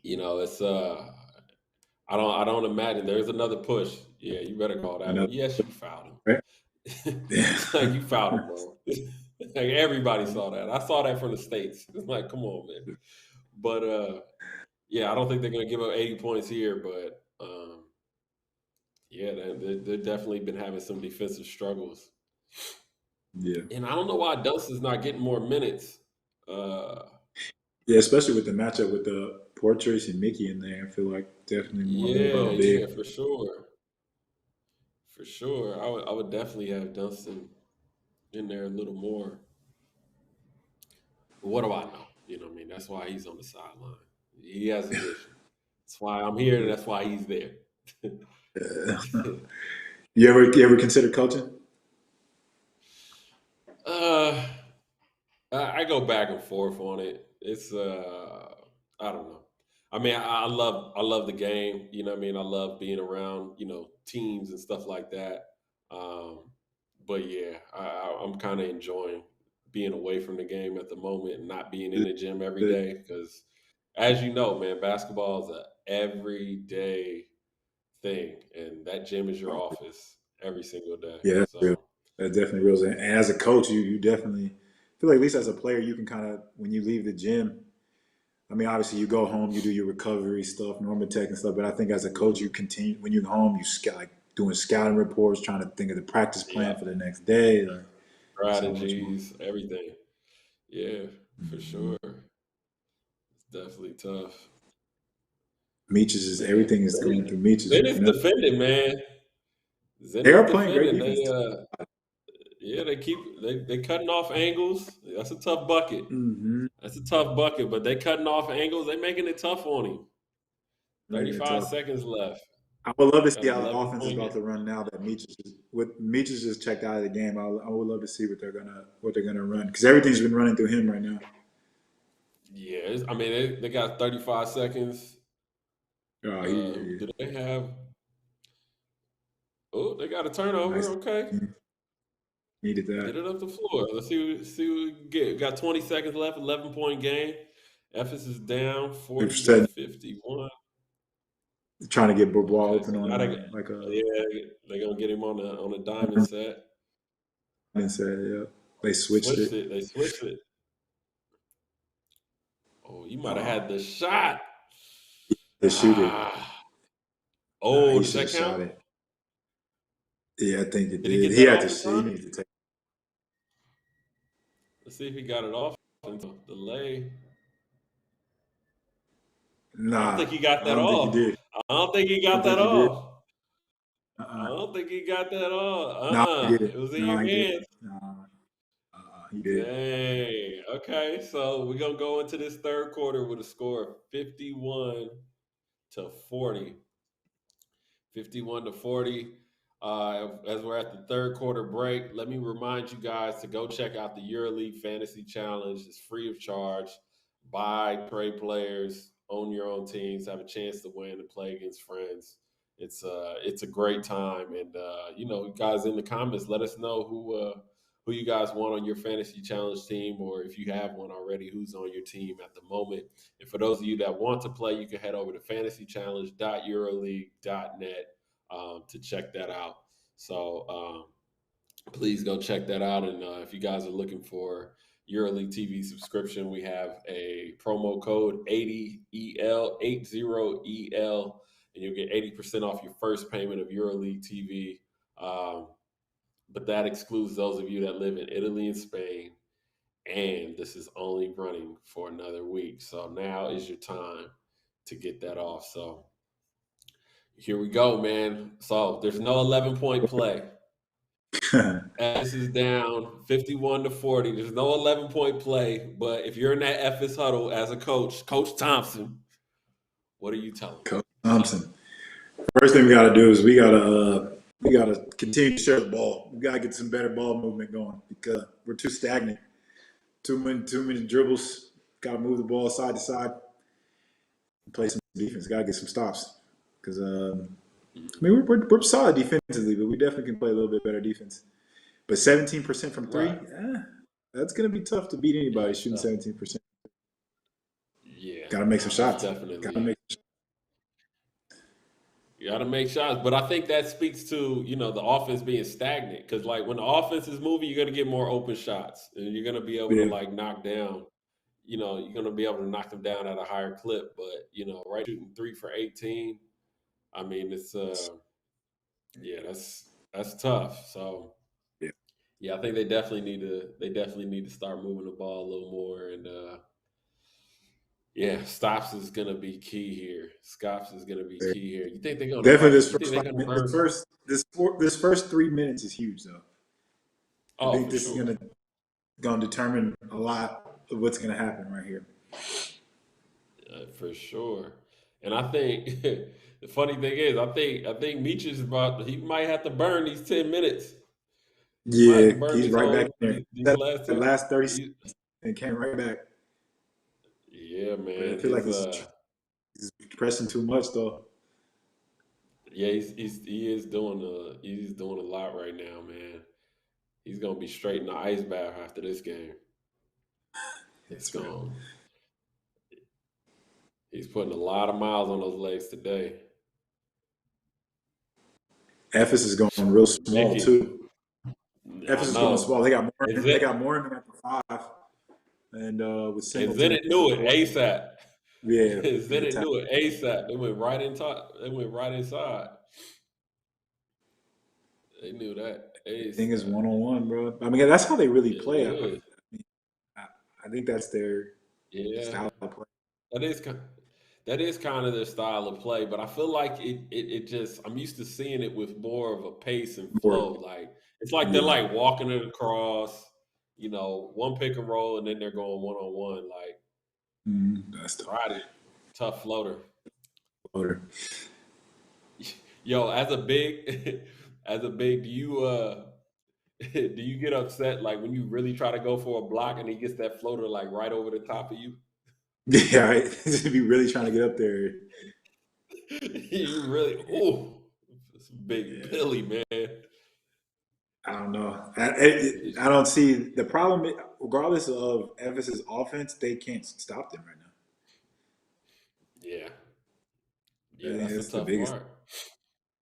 You know, it's I don't imagine there's another push. Yeah, you better call that Another, one. Yes, you fouled him. right? Yeah. It's like you fouled him, bro. Like everybody saw that. I saw that from the States. It's like, come on, man. But yeah, I don't think they're gonna give up 80 points here, but yeah, they've definitely been having some defensive struggles. Yeah. And I don't know why Dunston's not getting more minutes. Yeah, especially with the matchup with the Portrace and Mickey in there. I feel like definitely more Yeah, big. yeah, for sure. For sure. I would definitely have Dunston in there a little more. But what do I know? You know what I mean? That's why he's on the sideline. He has a vision. That's why I'm here, and that's why he's there. You ever consider coaching? I go back and forth on it. It's I don't know. I mean, I love the game. You know what I mean? I love being around, teams and stuff like that. But yeah, I'm kind of enjoying being away from the game at the moment and not being in the gym every day because, as you know, man, basketball is a everyday thing, and that gym is your office every single day. Yeah, that's real. So That's definitely real. And as a coach, you definitely feel like at least as a player, you can kind of when you leave the gym. I mean, obviously, you go home, you do your recovery stuff, normatech and stuff. But I think as a coach, you continue when you're home, like doing scouting reports, trying to think of the practice plan for the next day, like strategies, everything. Yeah, for sure. It's definitely tough. Meech's is everything is going through Meech's right Zenit's now. defending, man. They are Zenit's playing great defending. defense. Yeah, they cutting off angles. That's a tough bucket. That's a tough bucket, but they cutting off angles. They making it tough on him. 35 seconds left. I would love to Got see an how the offense is 11-point about to run now that Meech's just checked out of the game. I would love to see what they're gonna run because everything's been running through him right now. Yeah, I mean they got 35 seconds. Do they have? Oh, they got a turnover. Nice. Okay, Needed that. get it up the floor. Let's see what we get. Got 20 seconds left. 11-point game. Efes is down 40-51. Trying to get ball Okay, open so on now yeah, they're gonna get him on a diamond set. And said, yeah, they switched it. They switched it. Oh, you might have had the shot. They shoot it. Oh, does that count? It. Yeah, I think it Did he did. get He that had off to the see. He time? needed to take. Let's see if he got it off. Delay. Nah, I don't think he got that I don't off. think he did. I don't think he got I that don't think he did. off. I don't think he got that off. No, he did. It was in No, your he did. hands. He did. Dang. Okay, so we're gonna go into this third quarter with a score of 51-40. 51-40. As we're at the third quarter break, let me remind you guys to go check out the EuroLeague Fantasy Challenge. It's free of charge. Buy, trade players, own your own teams, have a chance to win and play against friends. It's a great time, and you guys in the comments, let us know who you guys want on your fantasy challenge team, or if you have one already, who's on your team at the moment. And for those of you that want to play, you can head over to fantasychallenge.euroleague.net to check that out. So please go check that out. And if you guys are looking for EuroLeague TV subscription, we have a promo code 80EL, 80EL, and you'll get 80% off your first payment of EuroLeague TV. But that excludes those of you that live in Italy and Spain. And this is only running for another week. So now is your time to get that off. So here we go, man. So there's no 11-point play. Efes is down 51-40. There's no 11-point play. But if you're in that Efes huddle as a coach, Coach Thompson, what are you telling me? Coach Thompson. First thing we got to do is we got to continue to share the ball. We got to get some better ball movement going because we're too stagnant. Too many dribbles. Got to move the ball side to side. Play some defense. Got to get some stops because we're solid defensively, but we definitely can play a little bit better defense. But 17% from three, that's gonna be tough to beat anybody shooting 17%. Yeah, Got to make some shots. definitely. Got to make. You got to make shots, but I think that speaks to the offense being stagnant. Because like when the offense is moving, you're gonna get more open shots, and you're gonna be able to like knock down. You're gonna be able to knock them down at a higher clip. But right, shooting 3 for 18. I mean, it's that's tough. So yeah, I think they definitely need to start moving the ball a little more, and stops is gonna be key here. Stops is gonna be key here. You think they're gonna Definitely this first 3 minutes is huge though. I think this is gonna determine a lot of what's gonna happen right here. For sure. And I think the funny thing is, I think Meech is he might have to burn these 10 minutes. Yeah, he's right back there. These last 30 seconds and came right back. Yeah, man. I feel like he's pressing too much though. Yeah, he is doing a lot right now, man. He's gonna be straight in the ice bath after this game. He's putting a lot of miles on those legs today. Efes is going real small too. Efes is going small. They got more. They got more in them at the 5, and with Singleton. Zenit knew it ASAP. Yeah, Zenit knew it ASAP. They went right inside. They knew that. Thing is 1-on-1, bro. I mean, that's how they really play. I think that's their style of play. That is kind of their style of play, but I feel like it just I'm used to seeing it with more of a pace and flow. Like it's like they're like walking it across, one pick and roll, and then they're going 1-on-1. Like that's tough floater. Yo, as a big, do you get upset like when you really try to go for a block and he gets that floater like right over the top of you? Yeah, right. He'd be really trying to get up there. You really, it's big Billy, man. I don't know. I don't see the problem. Regardless of Efes's offense, they can't stop them right now. Yeah, that's the tough part.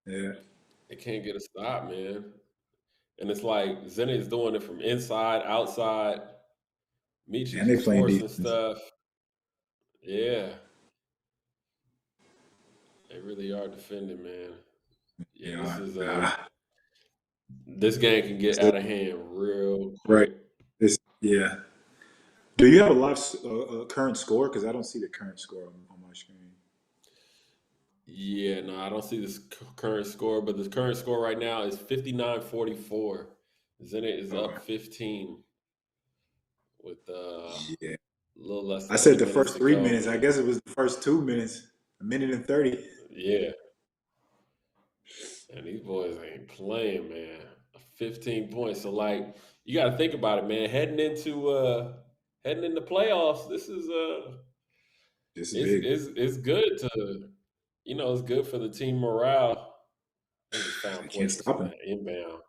Yeah, they can't get a stop, man. And it's like Zenit is doing it from inside, outside. Meech is forcing stuff. Yeah. They really are defending, man. Yeah, this game can get out of hand real quick. Right. Do you have a live current score? Because I don't see the current score on my screen. Yeah, no, I don't see this current score, but the current score right now is 59-44. Zenit is up 15 with a little less than I said the first 3 minutes. I guess it was the first 2 minutes, 1:30. Yeah. And these boys ain't playing, man. 15 points. So, like, you got to think about it, man. Heading into playoffs, this is big. It's good to, it's good for the team morale. I just found can't stop him. Inbound.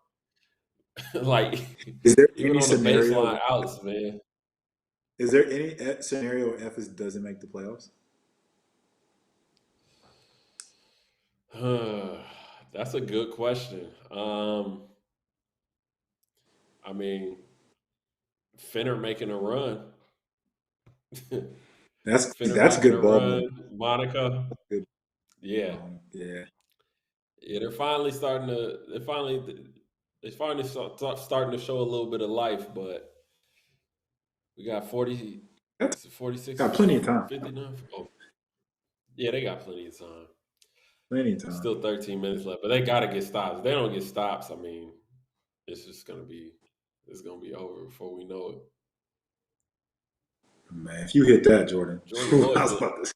Like, is there even any on scenario the baseline outs, man? Is there any scenario Efes doesn't make the playoffs? That's a good question. I mean, Finner making a run. That's good ball. Monica. Good. Yeah. Yeah, they're finally starting to starting to show a little bit of life, but we got 46. Got plenty of time. 59. Oh. Yeah, they got plenty of time. Plenty of time. Still 13 minutes left, but they got to get stops. If they don't get stops, I mean, it's gonna be over before we know it. Man, if you hit that, Jordan. I was about to say.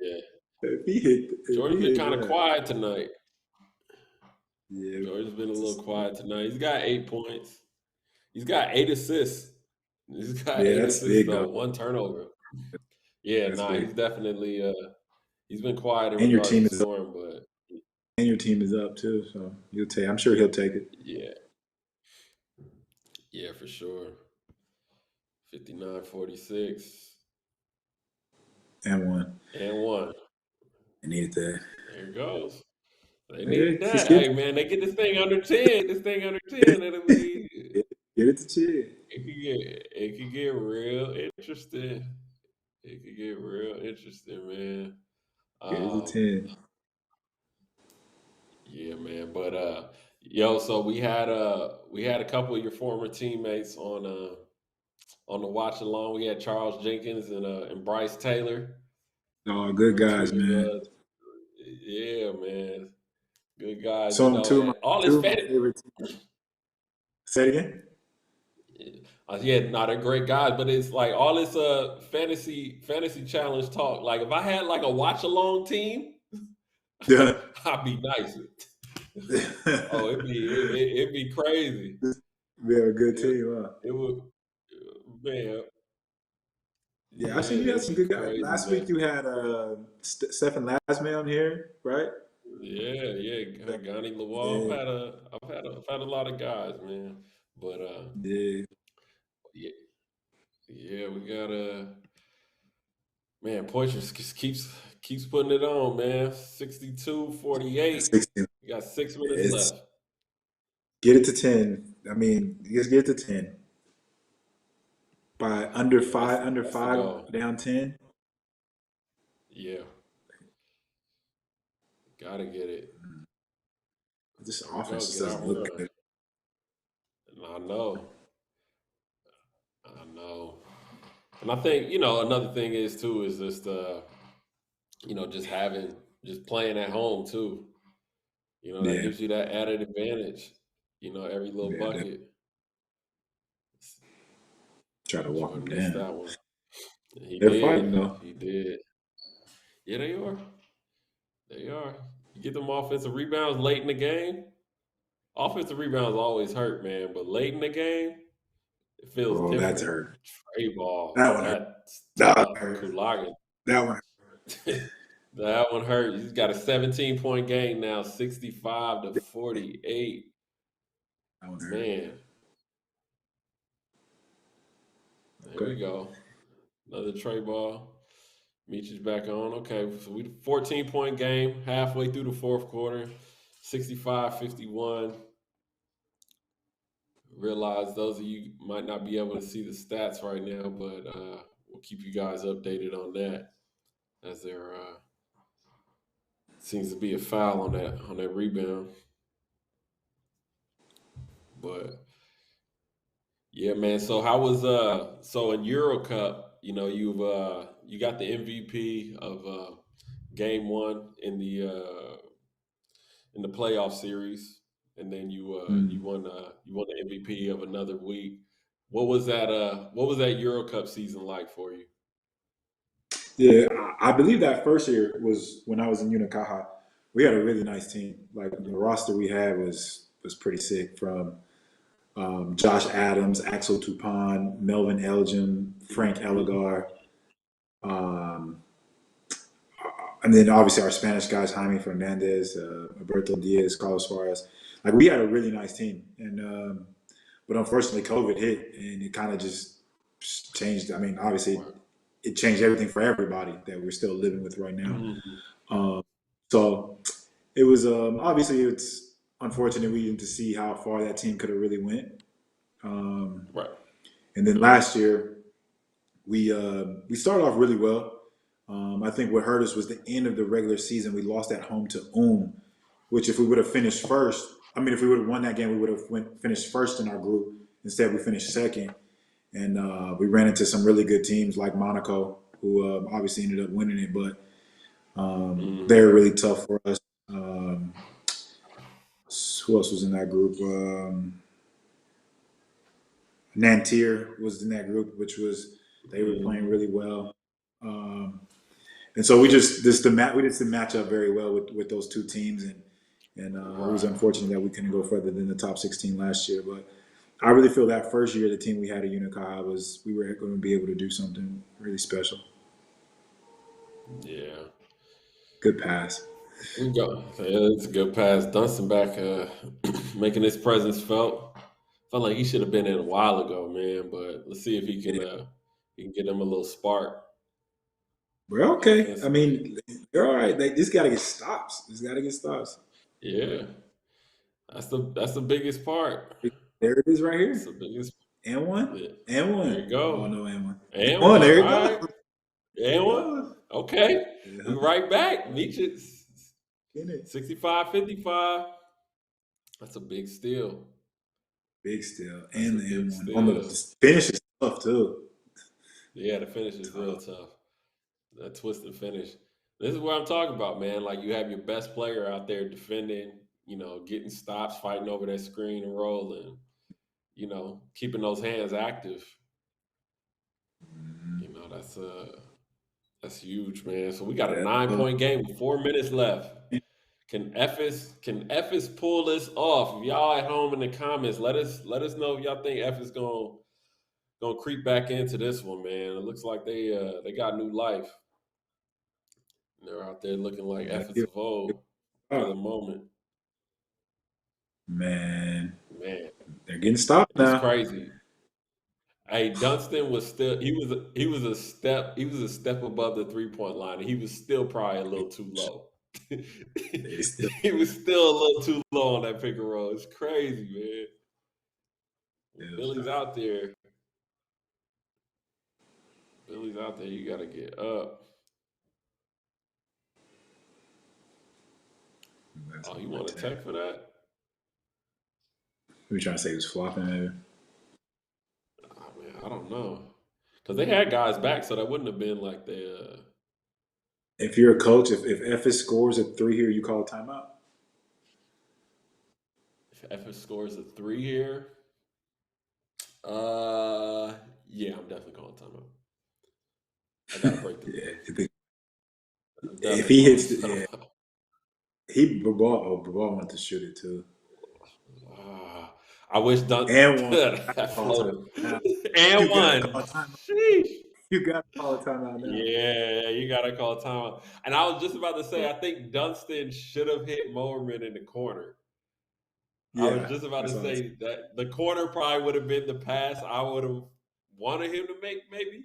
Yeah. If he hit, Jordan's been kind of quiet tonight. Yeah. Jordan's been a little quiet tonight. He's got 8 points. He's got 8 assists. He's got 8 assists, big, though. 1 turnover. Yeah, he's definitely he's been quiet in and your regards team to is scoring, but and your team is up too, so I'm sure he'll take it. Yeah, for sure. 59-46. And one. And one. I needed that. There it goes. They Hey, needed just that. get Hey, man, they get this thing under 10. This thing under 10, it'll be. get it to Chid. It could get real interesting. It could get real interesting, man. Get it to 10. Yeah, man. But yo, so we had a couple of your former teammates on the Watchalong. We had Charles Jenkins and Bryce Taylor. Oh, good guys, man. Yeah, man. Good guys. So you know, two of all my this favorite teams. Say it again. Yeah, no, they're great guys, but it's like all this fantasy challenge talk. Like if I had like a watch along team, Yeah. I'd be nice. Oh, it'd be crazy. We have a good team, huh? It would, man. Yeah, I think you had some good guys. crazy, Last man. week you had Stephen Lasman on here, right? Yeah. Gani Lawal. Yeah. I've had a lot of guys, man. But Yeah. yeah, we got man, Poitras just keeps putting it on, man. 62-48. 16. We got 6 minutes left. Get it to 10. I mean, just get it to 10. By under five, down 10. Yeah. Gotta get it. This offense Get doesn't our look run. good. I know. And I think, another thing is too is just just playing at home too. That gives you that added advantage. Every little bucket. Try to walk him Missed down. that one. They're fighting though. He did. Yeah, they are. You get them offensive rebounds late in the game. Offensive rebounds always hurt, man. But late in the game, it feels different. That's hurt. Trey ball. That one hurt. Kulagin. That one hurt. That one hurt. He's got a 17-point game now, 65-48. That one hurt. Man. There we go. Another Trey ball. Meach is back on. Okay, so we 14-point game, halfway through the fourth quarter, 65-51. Realize those of you might not be able to see the stats right now, but we'll keep you guys updated on that. As there seems to be a foul on that rebound. But yeah, man. So how was so in EuroCup? You got the MVP of Game 1 in the playoff series, and then you won the MVP of another week. What was that EuroCup season like for you? Yeah, I believe that first year was when I was in Unicaja. We had a really nice team. Like the roster we had was pretty sick. From Josh Adams, Axel Tupon, Melvin Elgin, Frank Elegar, and then obviously our Spanish guys, Jaime Fernandez, Alberto Diaz, Carlos Suarez. Like we had a really nice team, and but unfortunately COVID hit, and it kind of just changed. I mean, obviously it changed everything for everybody that we're still living with right now. So it was obviously it's unfortunate we didn't see how far that team could have really went. Right. And then last year we started off really well. I think what hurt us was the end of the regular season. We lost at home to which if we would have finished first, if we would have won that game, we would have finished first in our group. Instead, we finished second. And we ran into some really good teams like Monaco, who obviously ended up winning it, but they were really tough for us. Who else was in that group? Nanterre was in that group, they were playing really well. And so we didn't match up very well with those two teams, and it was unfortunate that we couldn't go further than the top 16 last year. But I really feel that first year the team we had at Unicaja we were going to be able to do something really special. Yeah. Good pass. We go. Yeah, it's a good pass. Dunstan back making his presence felt. Felt like he should have been in a while ago, man. But let's see if he can get him a little spark. We're okay. I mean, they're all right. They just got to get stops. Yeah, that's the biggest part. There it is right here. That's the biggest. And one. Yeah. And one. There you go. Oh, no, and one. And one. There you All go. right. And one. Okay. Yeah. We right back. Meet you. 65-55. That's a big steal. Big steal. That's And a the big M1. steal. On the finish is tough, too. Yeah, the finish is real tough. That twisted finish. This is what I'm talking about, man. Like, you have your best player out there defending, you know, getting stops, fighting over that screen and rolling, you know, keeping those hands active. You know, that's huge, man. So we got a 9-point game with 4 minutes left. Can Efes pull this off? If y'all at home in the comments, let us know if y'all think Efes gonna creep back into this one, man. It looks like they got new life. They're out there looking like Efes of old for the moment. Man, they're getting stopped now. It's crazy. Hey, Dunston was still he was a step above the 3-point line, and he was still probably a little too low. He was still a little too low on that pick and roll. It's crazy, man. Billy's out there. You got to get up. Oh, you want to tech for that? Who you trying to say he was flopping, maybe? Oh, man, I don't know. Because they had guys back, so that wouldn't have been like they If you're a coach, if Efes scores a 3 here, you call a timeout? If Efes scores a 3 here, yeah, I'm definitely calling timeout. I got to break the if he hits the Babal wanted to shoot it too. I wish Duncan and one. And one. You got to call a timeout now. Yeah, you got to call a timeout. And I was just about to say, I think Dunston should have hit Mowerman in the corner. Yeah, I was just about to say that the corner probably would have been the pass I would have wanted him to make, maybe.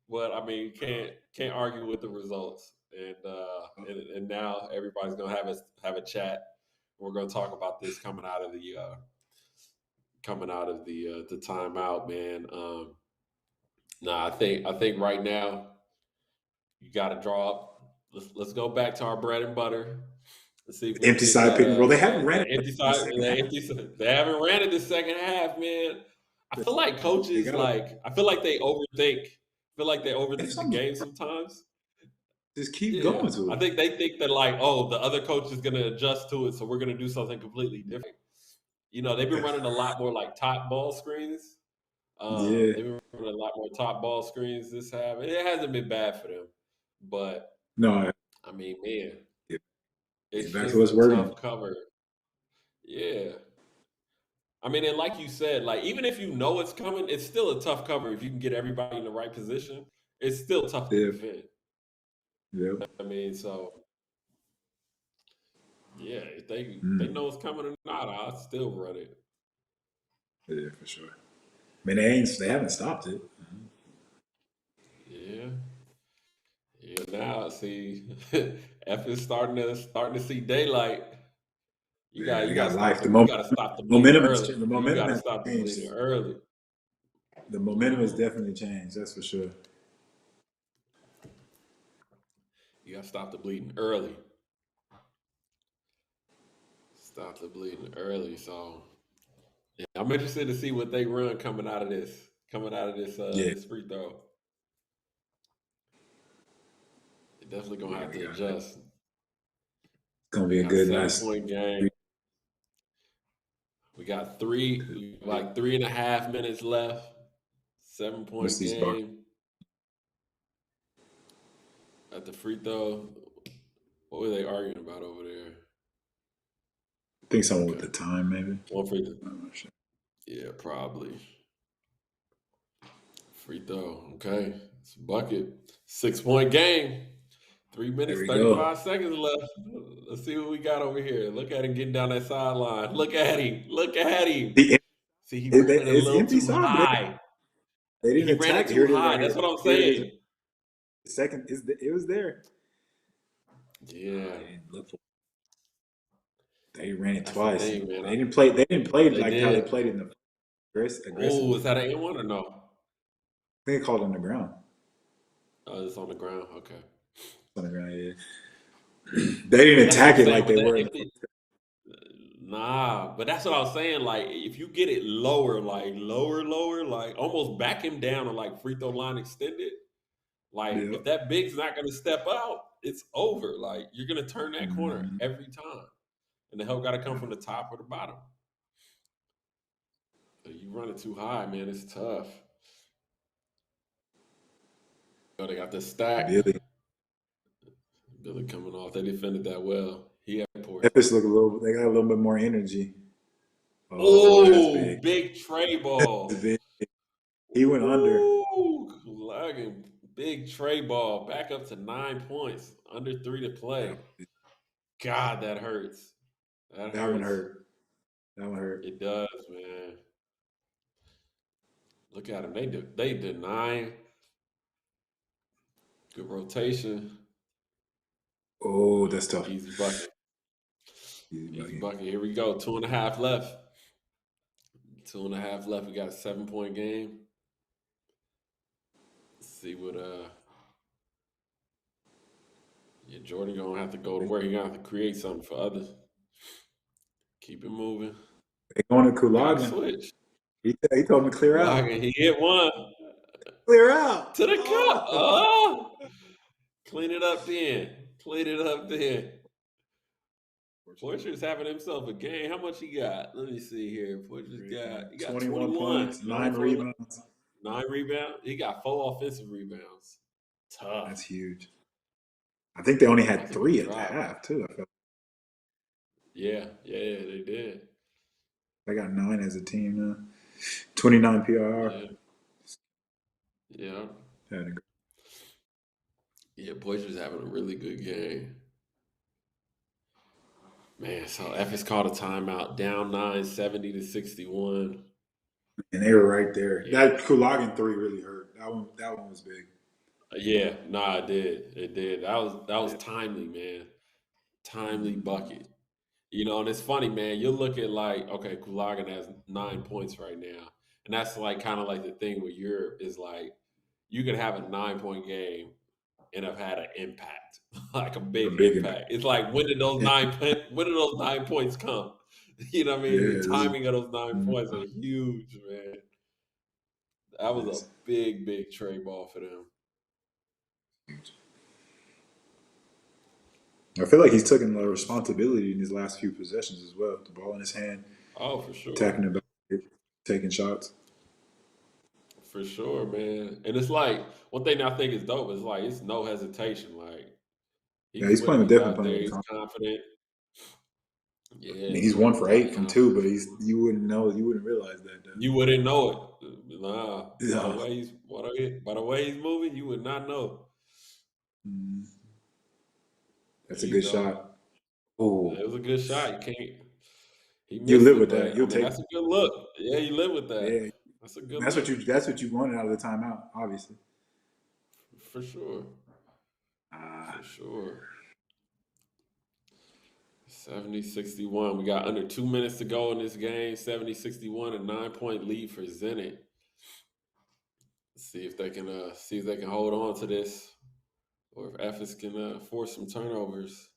But I mean, can't argue with the results. And now everybody's gonna have a chat. We're gonna talk about this coming out of the timeout, man. I think right now you got to draw up. Let's go back to our bread and butter. Let's see if empty side pick and roll. They haven't ran it. They haven't ran it the second half, man. I feel like coaches I feel like they overthink. I feel like they overthink the game sometimes. Just keep going to it. I think they think that like, oh, the other coach is gonna adjust to it, so we're gonna do something completely different. You know, they've been running a lot more like top ball screens. They've been running a lot more top ball screens this half. It hasn't been bad for them, but no, I mean, man, it's back just to what's working. Tough cover. Yeah. I mean, and like you said, like even if you know it's coming, it's still a tough cover. If you can get everybody in the right position, it's still tough to defend. Yeah. I mean, so yeah, if they know it's coming or not, I'll still run it. Yeah, for sure. I mean, they haven't stopped it. Yeah. Now see, F is starting to see daylight. You got life. You got to stop the momentum early. The momentum has stop the bleeding early. The momentum has definitely changed. That's for sure. You got to stop the bleeding early. Stop the bleeding early. So, yeah, I'm interested to see what they run coming out of this this free throw. They're definitely gonna have to adjust. It's gonna be a good 7-point game. We got 3.5 minutes left. 7-point game. At the free throw, what were they arguing about over there? I think something with the time, maybe. One free throw. Yeah, probably. Free throw. Okay. It's a bucket. 6-point game. 3 minutes, 35 seconds left. Let's see what we got over here. Look at him getting down that sideline. Look at him. See, he ran a little too high. They didn't ran it too high. That's what I'm saying. second it was there. Yeah. They ran it That's twice. the thing, man. They didn't play They like how they did. played it in the aggressive. Oh, is that an and one or no? I think they called it on the ground. Oh, it's on the ground. Okay. On the ground, yeah. They didn't attack it like they were. Nah, but that's what I was saying. Like, if you get it lower, like almost back him down to like free throw line extended. Like, if that big's not going to step out, it's over. Like, you're going to turn that corner every time, and the help got to come from the top or the bottom. So you run it too high, man. It's tough. Oh, they got the stack. Billy coming off. They defended that well. He had poor. Efes look they got a little bit more energy. Oh, big tray ball. He went under. Lagging. Big tray ball. Back up to 9 points. Under 3 to play. God, that hurts. That one hurt. That one hurt. It does, man. Look at him. They deny. Good rotation. Oh, that's tough. Easy bucket. Easy bucket. Here we go. 2.5 left. 2.5 left. We got a 7-point game. Let's see what Jordan gonna have to go to work. He gonna have to create something for others. Keep it moving. They going to Kulagin. Switch. He told me clear out. He hit one. Clear out. To the cup. Oh. Clean it up then. Poitras's having himself a game. How much he got? Let me see here. Poitras got 21 points, 9 rebounds. 9 rebounds. He got 4 offensive rebounds. Tough. That's huge. I think they only had 3 at the half, too. I felt. Yeah, they did. They got 9 as a team now. 29 PRR. Yeah. Yeah, Poitras having a really good game. Man, so Efes called a timeout, down 9, 70-61. And they were right there. Yeah. That Kulagin 3 really hurt. That one was big. Yeah, it did. It did. That was timely, man. Timely bucket. You know, and it's funny, man. You look at like, okay, Kulagin has 9 points right now. And that's like kind of like the thing with Europe is like you can have a 9-point game and have had an impact, like a big impact. It's like when did those 9 points come? You know what I mean? Yeah, the timing of those 9 points are huge, man. That was a big tray ball for them. I feel like he's taking the responsibility in his last few possessions as well. The ball in his hand. Oh, for sure. Attacking the basket, taking shots. For sure, man. And it's like one thing I think is dope is like it's no hesitation. Like he's playing definitely he's confident. Yeah, I mean, he's 1 for 8 from 2, but you wouldn't realize that. Though. You wouldn't know it. Nah. By the way he's moving, you would not know. That's a good shot. Oh, it was a good shot. You can't. You live with that. That's a good look. Yeah, you live with that. Yeah. That's a good. That's what you wanted out of the timeout, obviously. For sure. For sure. 70-61. We got under 2 minutes to go in this game. 70-61, a 9-point lead for Zenit. Let's see if they can hold on to this, or if Efes can force some turnovers,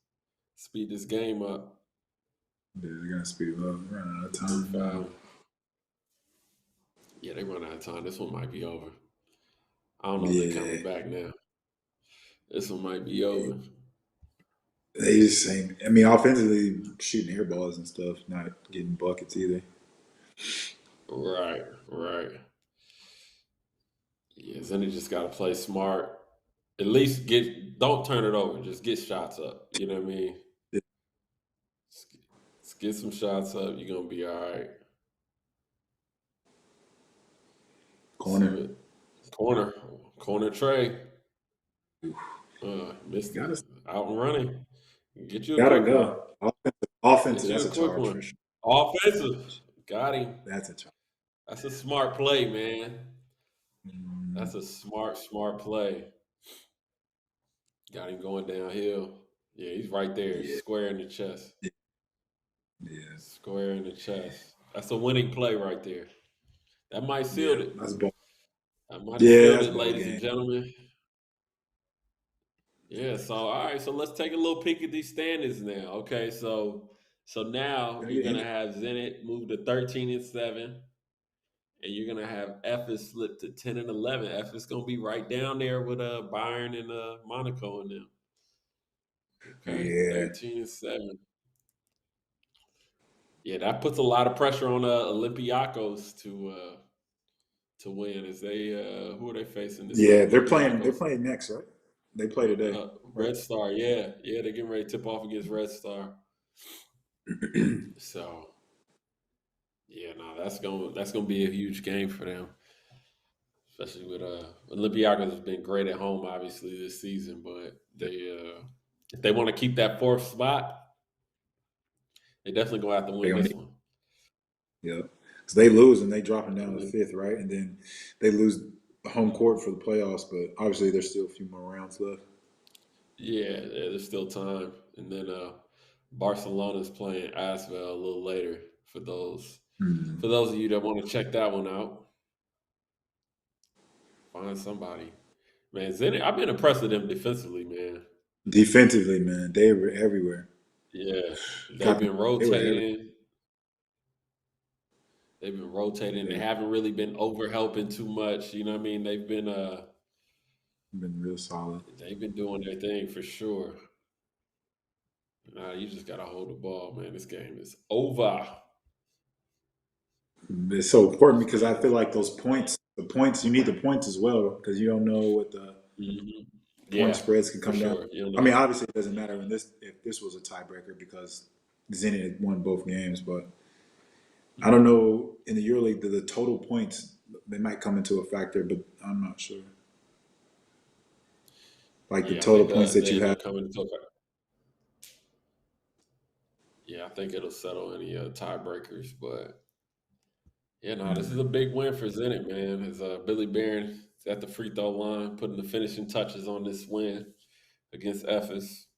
speed this game up. Yeah, they're gonna speed it up. We're running out of time. Yeah, they run out of time. This one might be over. I don't know if they're coming back now. This one might be over. They just saying. I mean, offensively, shooting air balls and stuff, not getting buckets either. Right. Yeah, Zenit just got to play smart. At least don't turn it over. Just get shots up. You know what I mean? Yeah. Let's get some shots up. You're gonna be all right. Corner tray. Missed it. Out and running. Get you a gotta quick go. Offensive. That's a charge one. for sure. Offensive. Got him. That's a charge. That's a smart play, man. That's a smart play. Got him going downhill. Yeah, he's right there, square in the chest. Yeah. Square in the chest. That's a winning play right there. That might seal it. That's ball. That might have sealed That's it, ball ladies game. and gentlemen. Yeah, so all right, so let's take a little peek at these standings now. Okay, so now you're gonna have Zenit move to 13-7, and you're gonna have Efes slip to 10-11. Efes gonna be right down there with Bayern and Monaco in them. Okay, 13-7. Yeah, that puts a lot of pressure on Olympiacos to win. As they who are they facing this time? They're playing next, right? They play today. Red Star, they're getting ready to tip off against Red Star. So that's gonna be a huge game for them. Especially with Olympiacos has been great at home obviously this season, but they if they want to keep that fourth spot, they definitely gonna have to win this one. Yeah. So they lose and they dropping down to fifth, right? And then they lose home court for the playoffs, but obviously there's still a few more rounds left. Yeah, there's still time. And then Barcelona's playing Asvel a little later for those of you that want to check that one out. Find somebody. Man, Zenit, I've been impressed with them defensively, man. Defensively, man, they were everywhere. Yeah, they've been rotating. They've been rotating. They haven't really been overhelping too much. You know what I mean? They've been real solid. They've been doing their thing for sure. Nah, you just gotta hold the ball, man. This game is over. It's so important because I feel like you need the points as well because you don't know what the point spreads can come down. I mean, obviously it doesn't matter if this was a tiebreaker because Zenit had won both games, but I don't know in the EuroLeague the total points they might come into a factor, but I'm not sure. Like the total points that you have. Yeah, I think it'll settle any tiebreakers, but this is a big win for Zenit, man. As Billy Barron is at the free throw line, putting the finishing touches on this win against Efes.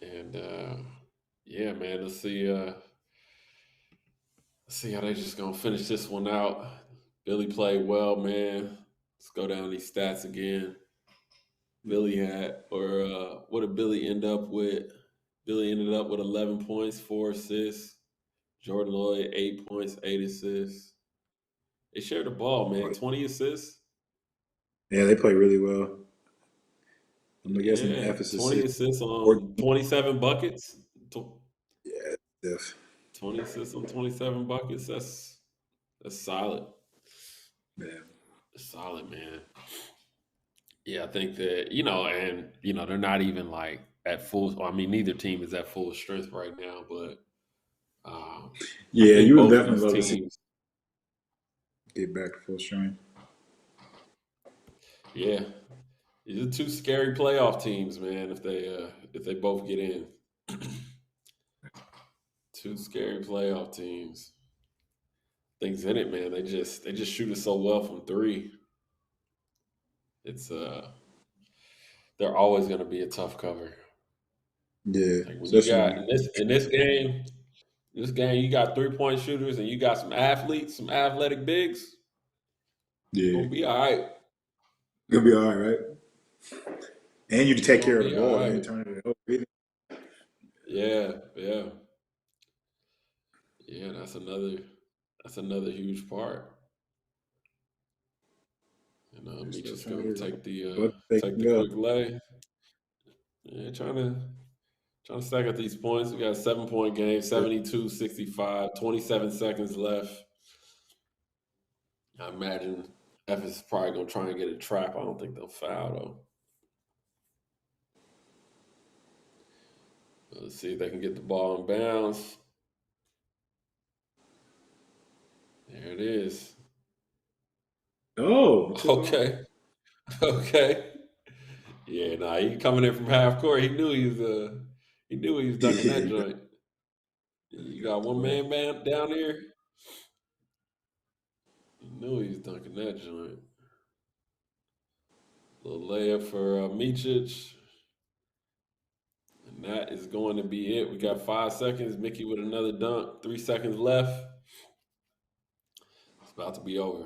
And man, let's see how they just gonna finish this one out. Billy played well, man. Let's go down these stats again. Billy what did Billy end up with? Billy ended up with 11 points, 4 assists. Jordan Lloyd, 8 points, 8 assists. They shared the ball, man. 20 assists. Yeah, they play really well. I'm guessing Efes 20 assists on 27 buckets. Yeah, 20 assists on 27 buckets. That's solid. Yeah. Solid, man. Yeah, I think that, they're not even like at full. I mean, neither team is at full strength right now, but you would definitely love to see get back to full strength. Yeah. These are two scary playoff teams, man, if they both get in. Two scary playoff teams. Things in it, man. They just shoot it so well from three. It's they're always going to be a tough cover. Yeah. Like when you got in this game, you got 3-point shooters and you got some athletes, some athletic bigs. Yeah. You're gonna be all right. You'll be all right. And you take care of the ball and turn it over. Yeah. That's another huge part. Me just gonna take the quick lay. Yeah, trying to stack up these points. We got a 7-point game, 72-65, 27 seconds left. I imagine Efes is probably gonna try and get a trap. I don't think they'll foul though. Let's see if they can get the ball in bounds. There it is. Oh, okay. Yeah, he coming in from half court. He knew he was dunking that joint. You got one man down here. He knew he was dunking that joint. Little layup for Micic. And that is going to be it. We got 5 seconds. Mickey with another dunk. 3 seconds left. It's about to be over.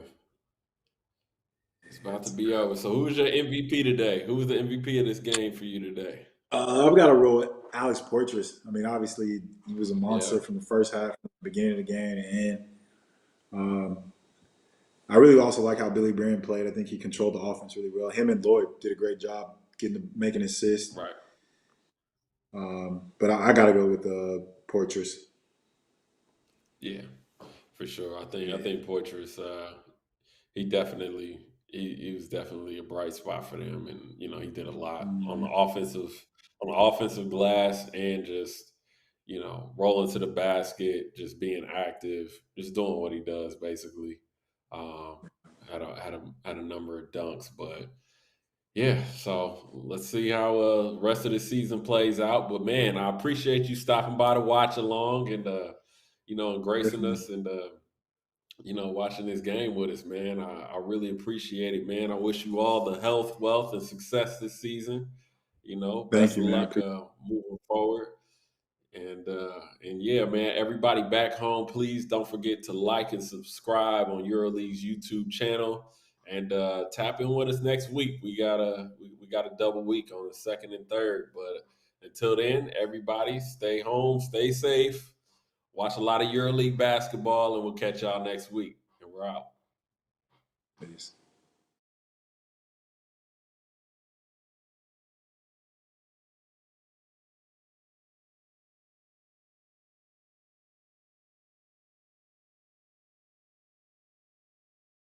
It's about to be over. So who's your MVP today? Who's the MVP of this game for you today? I've got to roll with Alex Portress. I mean, obviously, he was a monster from the first half, from the beginning of the game to end. I really also like how Billy Brand played. I think he controlled the offense really well. Him and Lloyd did a great job making assists. Right. But I got to go with Portress. Yeah, for sure. I think Portress, he was definitely a bright spot for them, and he did a lot on the offensive glass and just rolling to the basket, just being active, just doing what he does basically. Had a number of dunks, but yeah. So let's see how the rest of the season plays out. But man, I appreciate you stopping by to watch along and and gracing us and watching this game with us, man. I really appreciate it, man. I wish you all the health, wealth, and success this season. Best of luck moving forward. And yeah, man, everybody back home, please don't forget to like and subscribe on EuroLeague's YouTube channel, and tap in with us next week. We got a double week on the 2nd and 3rd. But until then, everybody stay home, stay safe, watch a lot of EuroLeague basketball, and we'll catch y'all next week. And we're out. Peace.